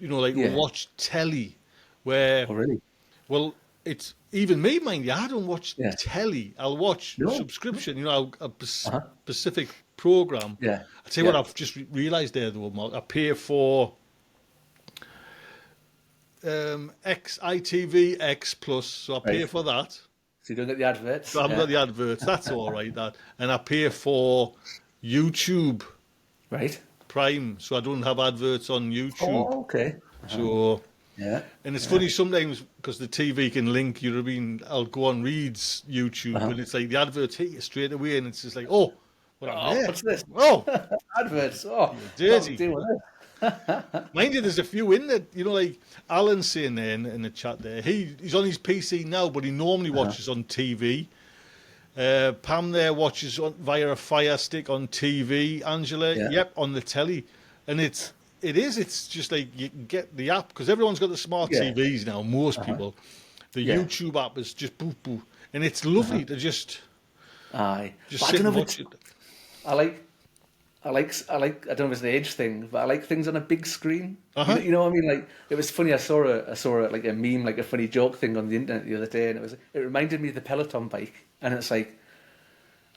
watch telly. Where, oh, really? Well, it's even me, mind you. I don't watch telly. I'll watch subscription. A specific program. Yeah. I tell you what, I've just realised there though, Mark. I pay for. ITV X Plus, so I pay for that. So you don't get the adverts? So I haven't got the adverts, that's all right, that. And I pay for YouTube Prime, so I don't have adverts on YouTube. Oh, okay. So, and it's funny sometimes, because the TV can link, you know what I mean, I'll go on Reed's YouTube, and it's like the adverts hit you straight away, and it's just like, oh, what's this? Oh! Adverts, oh, dirty. Deal with it. Mind you, there's a few in there, like Alan's saying there in the chat there. He's on his PC now, but he normally watches on TV. Pam there watches via a Fire Stick on TV. Angela, on the telly. And it's just like you can get the app, because everyone's got the smart TVs now, most people. The YouTube app is just boop, boop. And it's lovely to just sit and watch it. I like. I don't know if it's an age thing, but I like things on a big screen. You know what I mean? Like, it was funny. I saw like a meme, like a funny joke thing on the internet the other day, and it reminded me of the Peloton bike. And it's like,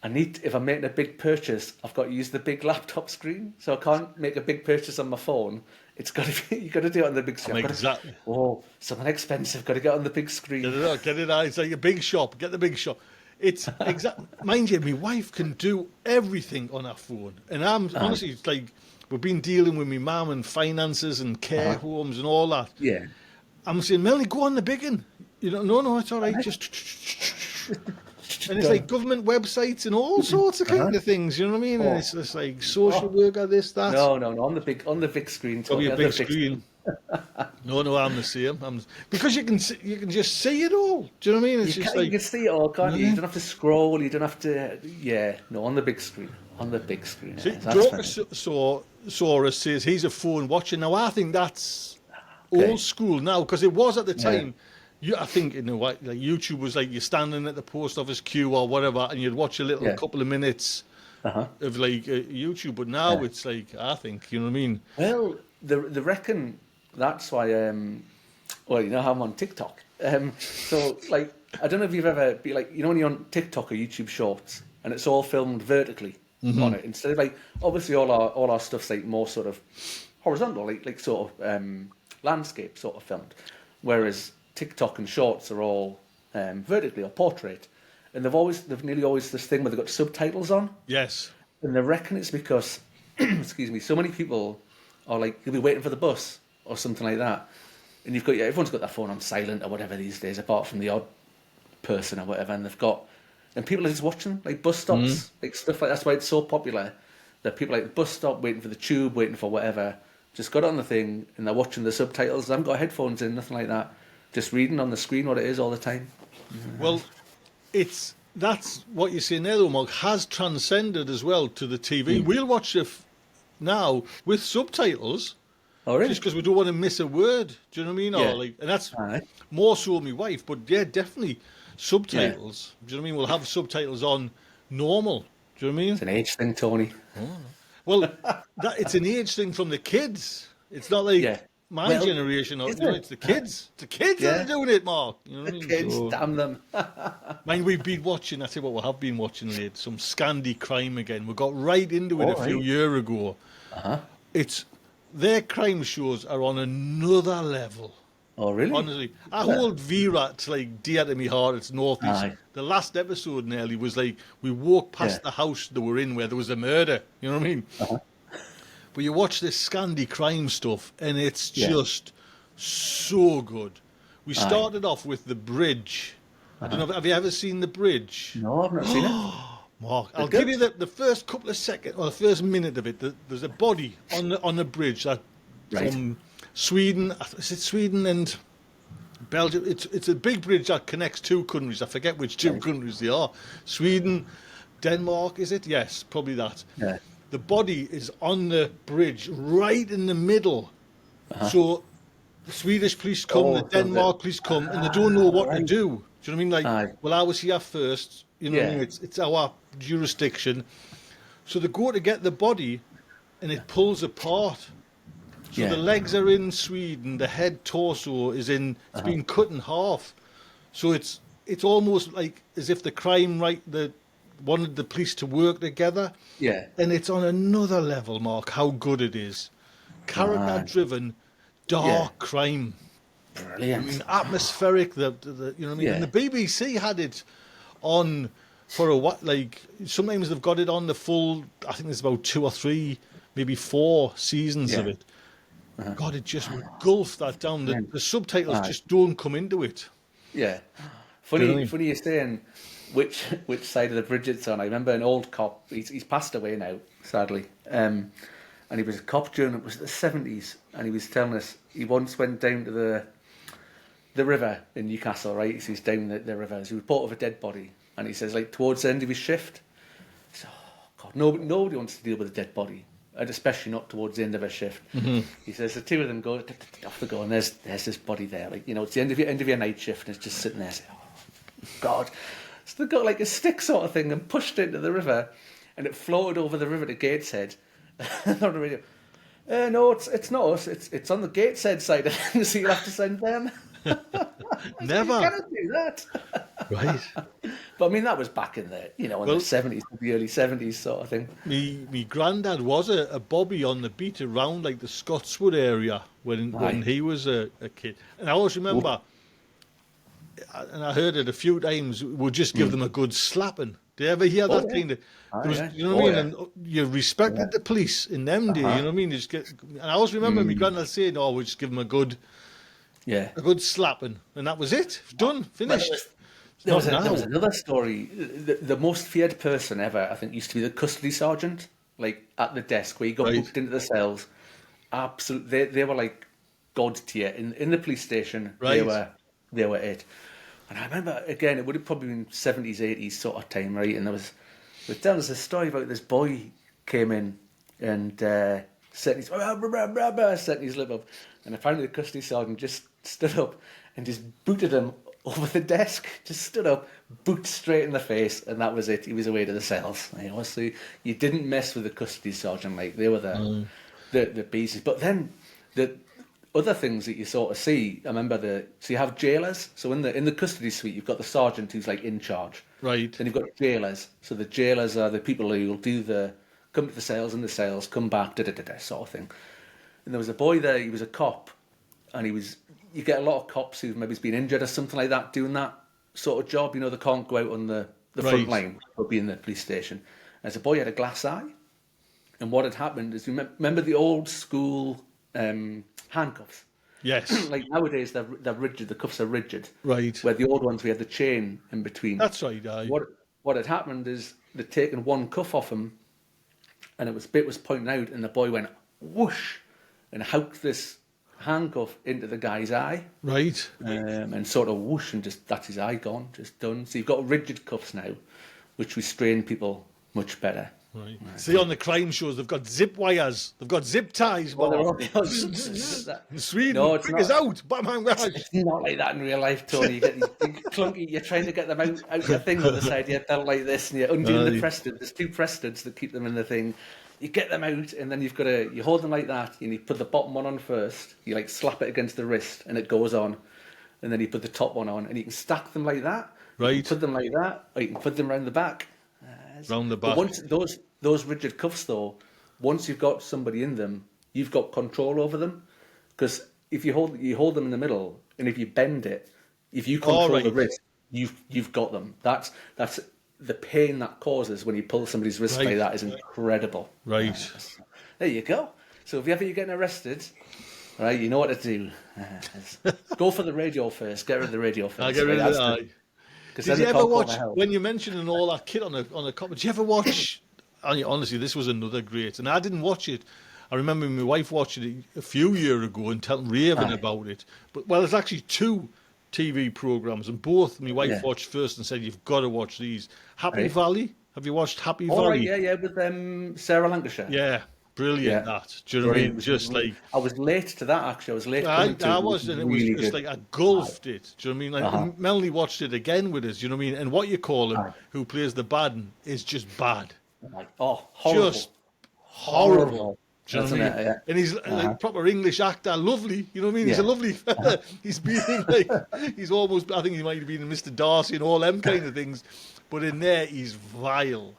if I'm making a big purchase, I've got to use the big laptop screen, so I can't make a big purchase on my phone. It's got to be, you got to do it on the big screen. Exactly. Something expensive. Got to get on the big screen. Get it out. It's like a big shop. Get the big shop. It's mind you, my wife can do everything on her phone, and I'm honestly, it's like we've been dealing with my mum and finances and care homes and all that. Yeah, I'm saying, Melanie, go on the big one. No, it's all right. Just and it's like government websites and all sorts of kind of things. You know what I mean? And it's just like social worker, this, that. No, on the big screen. Probably a big screen. No, I'm the same. Because you can just see it all. Do you know what I mean? It's you can see it all, can't you? You don't have to scroll. You don't have to. On the big screen. On the big screen. Saurus says he's a phone watcher. Now I think that's old school now, because it was at the time. I think in a way, like YouTube was like you're standing at the post office queue or whatever, and you'd watch a little Yeah. couple of minutes Uh-huh. of like YouTube. But now Yeah. it's like I think you know what I mean. Well, they reckon that's why. Well, you know how I'm on TikTok. So like, I don't know if you've ever be like, you know, when you're on TikTok or YouTube Shorts, and it's all filmed vertically on it instead of like, obviously all our stuff's like more sort of horizontal, like sort of landscape sort of filmed, whereas TikTok and Shorts are all vertically or portrait, and they've nearly always this thing where they've got subtitles on. Yes. And they reckon it's because, excuse me, so many people are like, you'll be waiting for the bus or something like that. And everyone's got their phone on silent or whatever these days, apart from the odd person or whatever. And and people are just watching, like bus stops, like stuff like that's why it's so popular. That people like the bus stop, waiting for the tube, waiting for whatever, just got on the thing and they're watching the subtitles. They haven't got headphones in, nothing like that. Just reading on the screen what it is all the time. Well, that's what you're saying there, though, Mark, has transcended as well to the TV. We'll watch it now with subtitles, Oh, really? just because we don't want to miss a word. Do you know what I mean? Yeah. Or like, and that's Aye. more so my wife, but yeah, definitely subtitles. Do you know what I mean? We'll have subtitles on normal. Do you know what I mean? It's an age thing, Tony. Well, it's an age thing from the kids. It's not like Yeah. my Well, generation. Or, is you know, it? it's the kids. The kids that Yeah. are doing it, Mark. You know what I mean? Kids, So- damn them. Mind we've been watching, I tell you what we have been watching late, some Scandi crime again. We got right into it Oh, a few right. years ago. Uh-huh. Their crime shows are on another level. Oh, really? Honestly, I hold Vera to like dear to me heart. It's northeast. Aye. The last episode nearly was like we walked past Yeah. the house they were in where there was a murder. You know what I mean? Uh-huh. But you watch this Scandi crime stuff, and it's Yeah. just so good. We started off with the bridge. I don't know. Have you ever seen the bridge? No, I've not seen it. Mark, I'll good? give you the first couple of seconds, or the first minute of it. There's a body on the bridge that Right. from Sweden. Is it Sweden and Belgium? It's a big bridge that connects two countries. I forget which two countries they are. Sweden, Denmark. Is it? Yes, probably that. Yeah. The body is on the bridge, right in the middle. So the Swedish police come, Oh, the so Denmark police come, and they don't know what to right. do. Do you know what I mean? Like, Aye. well, I was here first. You know what I Yeah. mean? It's our jurisdiction. So they go to get the body, and it pulls apart. So Yeah. the legs are in Sweden, the head torso is in. It's been cut in half. So it's almost like as if the crime wanted the police to work together. Yeah. And it's on another level, Mark, how good it is. Character-driven, dark crime. Brilliant. I mean, atmospheric. You know what I mean? Yeah. And the BBC had it on for a while. Like sometimes they've got it on the full. I think there's about 2 or 3, maybe 4 seasons of Yeah. it. God, it just gulfed that down. The subtitles Aye. just don't come into it. Yeah. Do you know what I mean? Funny you're saying which side of the bridge it's on. I remember an old cop. He's passed away now, sadly. And he was a cop during it was the 70s, and he was telling us he once went down to the river in Newcastle, right? So he's down the river. So he was part of a dead body, and he says like towards the end of his shift, he said, "Oh God, nobody wants to deal with a dead body." And especially not towards the end of a shift. He says the two of them go off they go, and there's this body there, like it's the end of your night shift, and it's just sitting there. Say, oh God! So they got like a stick sort of thing and pushed it into the river, and it floated over the river to Gateshead. On the radio, no, it's not us. It's on the Gateshead side, so you'll have to send them. Never. You cannot do that. Right. But I mean, that was back in the in the 70s, the early 70s sort of thing. Me granddad was a bobby on the beat around like the Scotswood area when he was a kid. And I always remember, and I heard it a few times, we'll just give them a good slapping. Do you ever hear that kind of... You know what I mean? And you respected the police in them days, you know what I mean? You just and I always remember my granddad saying, oh, we'll just give them a good slapping. And that was it. Done. Finished. There was another story. The most feared person ever, I think, used to be the custody sergeant, like at the desk where you got booked into the cells. Absolutely, they were like god tier in the police station. Right. They were it. And I remember again, it would have probably been 70s, 80s sort of time, right? And there was telling us a story about this boy came in and set his lip up, and apparently the custody sergeant just stood up and just booted him over the desk. Just stood up, boot straight in the face, and that was it. He was away to the cells. You know, so you didn't mess with the custody sergeant, like they were the beasts. But then the other things that you sort of see, I remember so you have jailers. So in the custody suite, you've got the sergeant who's like in charge. Right. Then you've got jailers. So the jailers are the people who will come to the cells, in the cells, come back, sort of thing. And there was a boy there, he was a cop, and you get a lot of cops who've maybe been injured or something like that doing that sort of job. You know, they can't go out on the front line, but be in the police station. And there's a boy who had a glass eye. And what had happened is, remember the old school handcuffs? Yes. Like nowadays, they're rigid, the cuffs are rigid. Right. Where the old ones, we had the chain in between. That's right, aye. What had happened is they'd taken one cuff off him, and bit was pointing out, and the boy went whoosh and hooked this handcuff into the guy's eye. Right. And sort of whoosh, and just that's his eye gone, just done. So you've got rigid cuffs now, which restrain people much better. Right. See, on the crime shows, they've got zip wires, they've got zip ties. In Sweden, no, it's figures out. It's not like that in real life, Tony. You get these big clunky, you're trying to get them out your thing on the side, you're done like this, and you're undoing the Preston. There's 2 Prestons that keep them in the thing. You get them out, and then you hold them like that, and you put the bottom one on first, you like slap it against the wrist, and it goes on, and then you put the top one on, and you can stack them like that. Right. You can put them like that, or you can put them around the back. Round the back. But once those rigid cuffs, though, once you've got somebody in them, you've got control over them. Because if you hold them in the middle, and if you bend it, if you control the wrist, you've got them. That's the pain that causes when you pull somebody's wrist like that is incredible. Right. There you go. So if you're getting arrested, right, you know what to do. Go for the radio first. Get rid of the radio first. I'll get rid of that. Did you ever watch, when you're mentioning all that kit on a cop, did you ever watch, honestly, this was another great, and I didn't watch it. I remember my wife watching it a few years ago and raving about it. But, well, there's actually 2 TV programmes, and both my wife watched first and said, you've got to watch these. Happy Valley? Have you watched Happy Valley? Right, yeah, with Sarah Lancashire. Yeah. Brilliant, that. Do you know what I mean? Just like I was late to that, actually. I was late. I was, and it was really just like I gulfed it. Do you know what I mean? Like Melanie watched it again with us. Do you know what I mean? And what you call him, who plays the bad one, is just bad. Horrible. Just horrible. Do you know what I mean? Yeah. And he's like proper English actor, lovely. You know what I mean? He's a lovely fella. He's been like, he's almost. I think he might have been in Mr. Darcy and all them kind of things. But in there, he's vile.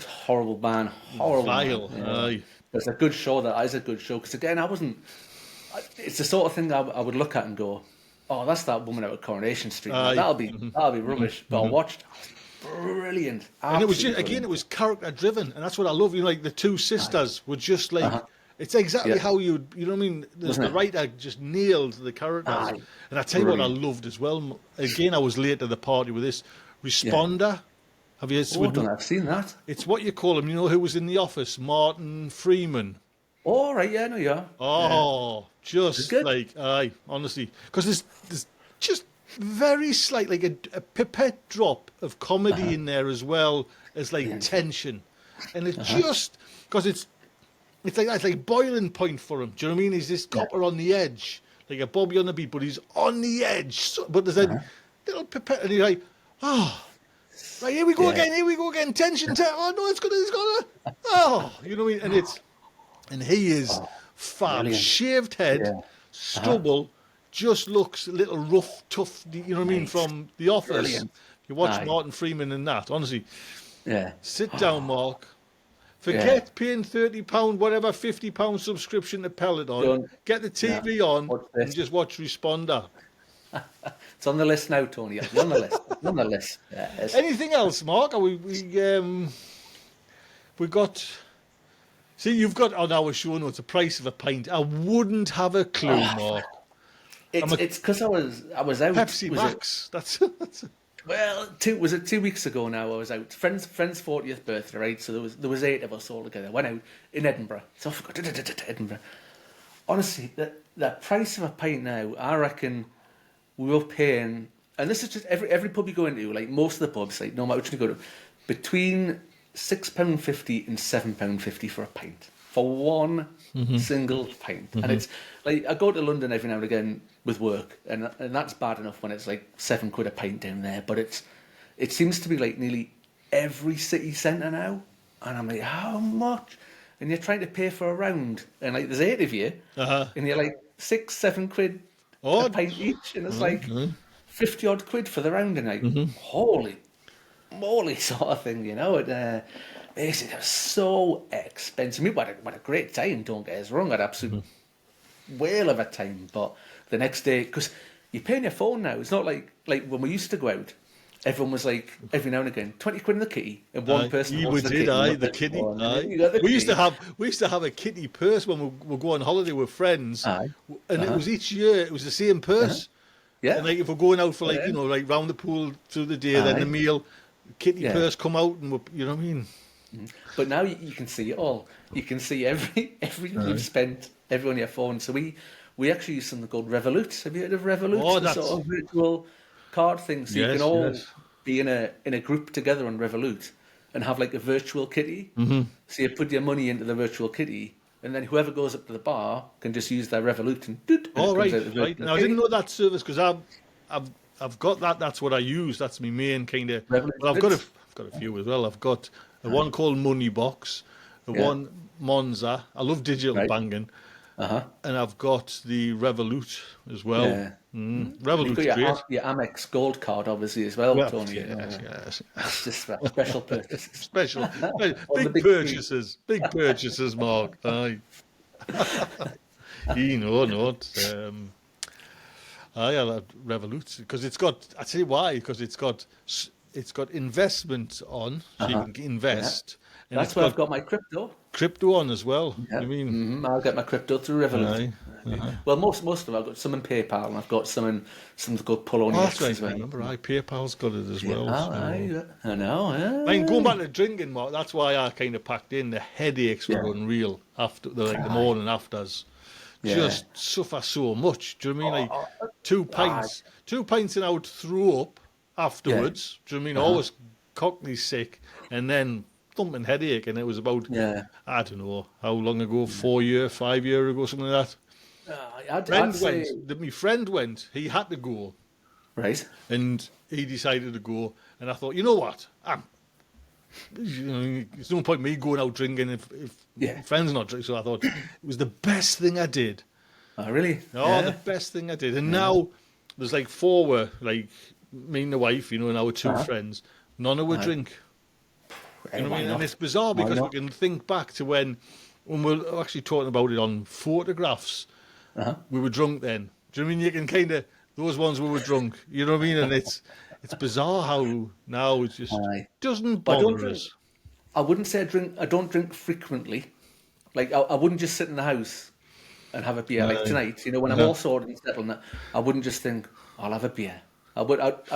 Horrible man. Horrible. Vile. Man. Yeah. It's a good show. That is a good show. Because again, it's the sort of thing I would look at and go, "Oh, that's that woman out of Coronation Street. That'll be rubbish." But I watched. Brilliant. And it was just, again, it was character driven, and that's what I love. You know, like the 2 sisters were just like, it's exactly how you know what I mean. The writer just nailed the characters, and I tell you what I loved as well. Again, I was late to the party with this Responder. Have you? I've seen that. It's what you call him. You know who was in The Office? Martin Freeman. Oh right, yeah, no, yeah. Oh, just like honestly, because there's just very slight, like a pipette drop of comedy in there as well as like tension, and it's just because it's like boiling point for him. Do you know what I mean? He's this copper on the edge, like a Bobby on the beat, but he's on the edge. So, but there's a little pipette, and he's like, right, here we go again, tension. Oh no, it's gonna. Oh, you know what I mean? And he is fab, brilliant. Shaved head, stubble. Just looks a little rough, tough, you know what I mean, from The Office. Brilliant. You watch Martin Freeman in that, honestly. Yeah. Sit down, Mark. Forget paying £30, whatever, £50 subscription to Peloton. Get the TV on and just watch Responder. It's on the list now, Tony. It's on the list. It's on the list. Yeah, anything else, Mark? We got... See, you've got on our show notes the price of a pint. I wouldn't have a clue, Mark. It's because I was out. Pepsi Max. That's well, 2 weeks ago now. I was out. Friend's 40th birthday, right? So there was 8 of us all together. Went out in Edinburgh. So I forgot Edinburgh. Honestly, the price of a pint now, I reckon we were paying, and this is just every pub you go into, like most of the pubs, like no matter which you go to, between £6.50 and £7.50 for a pint. for one single pint. And it's like, I go to London every now and again with work, and that's bad enough when it's like £7 a pint down there, but it seems to be like nearly every city centre now, and I'm like, how much? And you're trying to pay for a round, and like there's 8 of you, and you're like £6-7 a pint each, and it's like 50 odd quid for the round, and like holy moly sort of thing, you know. It was so expensive. We had a great time, don't get us wrong. I had absolute whale of a time, but the next day, because you pay on your phone now, it's not like when we used to go out. Everyone was like, every now and again, 20 quid in the kitty, and one person wants the kitty. The kitty. We used to have a kitty purse when we go on holiday with friends, and it was each year it was the same purse. Yeah, and like if we're going out for like you know like round the pool through the day, then the meal, kitty purse come out, and you know what I mean. But now you can see it all. You can see everything you've spent, every on your phone. So we actually use something called Revolut. Have you heard of Revolut? Oh, the sort of virtual card thing. So you can all be in a group together on Revolut and have like a virtual kitty. So you put your money into the virtual kitty, and then whoever goes up to the bar can just use their Revolut and right. Now I didn't know that service because I've got that. That's what I use. That's my main kind of. Well, I've got a few as well. I've got one called Moneybox, one Monza. I love digital banking. And I've got the Revolut as well. Yeah. Revolut's great. Your Amex Gold card, obviously, as well, Tony. Yes. That's just for special purchases. Big purchases. Big purchases, Mark. Aye. I like Revolut because it's got. I tell you why, because it's got investment on, so you can invest. And that's where I've got my crypto on as well. Yeah. I mean, I'll get my crypto through Revolut. Well, most of them I've got some in PayPal, and I've got some in something called Polonia. Oh, that's right. I remember, PayPal's got it as well. I know. Yeah. I mean, going back to drinking, Mark, that's why I kind of packed in. The headaches were unreal after the morning afters. Just suffer so much. Do you know what I mean? Like 2 pints, and I would throw up afterwards. Do you know what I mean? Always cockney sick, and then thumping headache, and it was about I don't know how long ago, 5 years ago, something like that. My friend went. He had to go, right, and he decided to go. And I thought, you know what, there's no point me going out drinking if friends not drinking. So I thought it was the best thing I did. Oh, really? Oh, the best thing I did. And now there's like 4, like me and the wife, and our 2 friends. None of us drink. You know what I mean? And it's bizarre because we can think back to when we're actually talking about it on photographs. We were drunk then. Do you know what I mean? You can kind of those ones we were drunk. You know what I mean? And it's bizarre how now it just doesn't bother us. I wouldn't say I don't drink frequently. Like I wouldn't just sit in the house and have a beer like tonight. When I'm all sorted and settled, I wouldn't just think I'll have a beer. I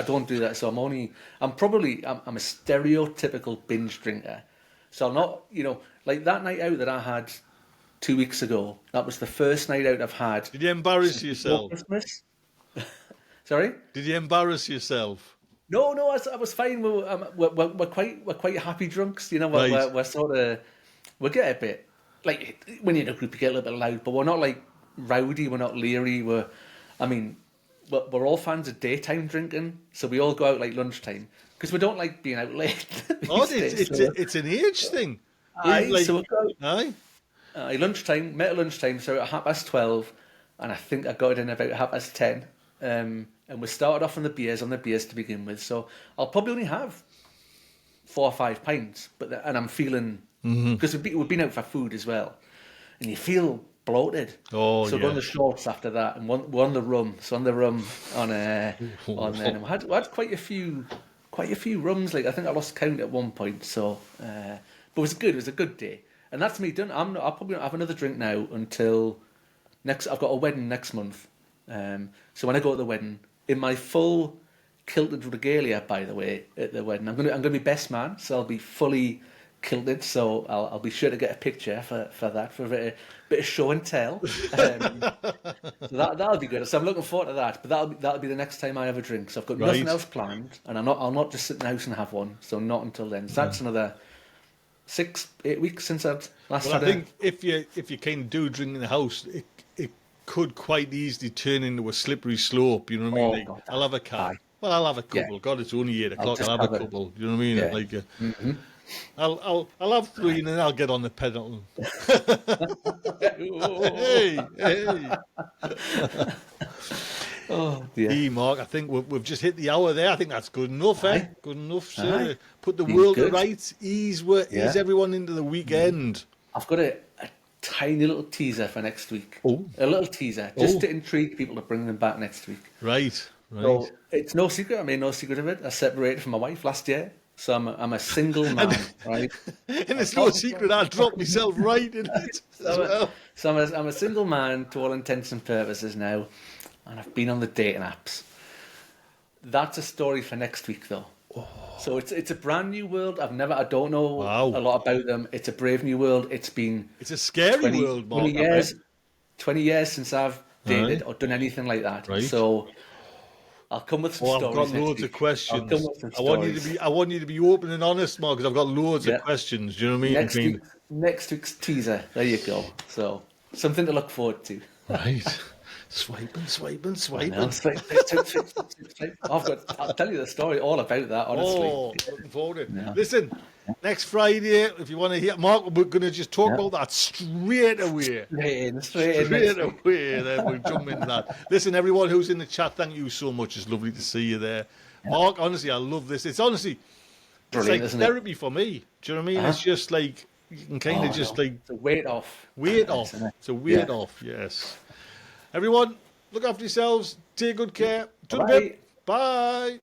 don't do that. So I'm a stereotypical binge drinker. So I'm not, like that night out that I had 2 weeks ago. That was the first night out I've had. Did you embarrass yourself? Christmas. Sorry. Did you embarrass yourself? No, I was fine. We're quite happy drunks. We're sort of we get a bit like when you're in a group you get a little bit loud, but we're not like rowdy. We're not leery. We're we're all fans of daytime drinking, so we all go out like lunchtime because we don't like being out late. It's an age thing. Lunchtime, met at lunchtime, so at 12:30, and I think I got it in about 10:30. And we started off on the beers to begin with, so I'll probably only have 4 or 5 pints, and I'm feeling because we've been out for food as well, and you feel bloated. So we're on the shorts after that, and we're on the rum. So on the rum on then we had quite a few rums. Like I think I lost count at one point. So, but it was good. It was a good day, and that's me done. I'll probably not have another drink now until next. I've got a wedding next month. So when I go to the wedding, in my full kilted regalia, by the way, at the wedding, I'm gonna be best man. So I'll be fully kilted, so I'll be sure to get a picture for that, for a bit of show and tell. So that'll be good. So I'm looking forward to that. But that'll be the next time I have a drink. So I've got nothing else planned, and I'll not just sit in the house and have one. So not until then. So that's another 6-8 weeks since I'd last Well, I had think if you kind of do drink in the house, it could quite easily turn into a slippery slope. You know what I mean? Oh, Like, God, I'll have a can. Well, I'll have a yeah. couple. God, it's only 8 o'clock. just I'll have a have a couple. You know what I mean? yeah. Like, I'll have three, and then I'll get on the pedal. Hey, hey. Oh dear. Hey, Mark, I think we've just hit the hour there. I think that's good enough, eh? Aye. Good enough, Aye. sir. Put the Seems world to good. rights. Ease Yeah. everyone into the weekend. I've got a tiny little teaser for next week. Oh. A little teaser, just to intrigue people to bring them back next week. Right, right. So it's no secret. I made no secret of it. I separated from my wife last year, so I'm a single man, right? And it's no secret I dropped myself right in it as well. I'm a single man to all intents and purposes now, and I've been on the dating apps. That's a story for next week, though. So it's a brand new world. I don't know Wow. a lot about them. It's a brave new world. It's been It's a scary 20, world, Mark. 20 years, 20 years since I've dated Right. or done anything like that. Right. So I'll come with some Oh, I've stories. got next loads week. of questions. I'll come with some I want you to stories. be open and honest, Mark, because I've got loads Yeah. of questions. Do you know what I mean? Next week's teaser. There you go. So something to look forward to. Right. Swiping. No, swipe. I'll tell you the story all about that, honestly. Oh, looking forward to it. Yeah. Listen, next Friday, if you want to hear, Mark, we're going to just talk about that straight away. Straight in. Straight away, then we'll jump into that. Listen, everyone who's in the chat, thank you so much. It's lovely to see you there. Mark, honestly, I love this. It's honestly, Brilliant, it's isn't like it? therapy for me. Do you know what I mean? It's just like, you can kind of just like, It's a weight off. weight off. Isn't it? It's a weight Yeah. off, yes. Everyone, look after yourselves. Take good care. Bye. Bye.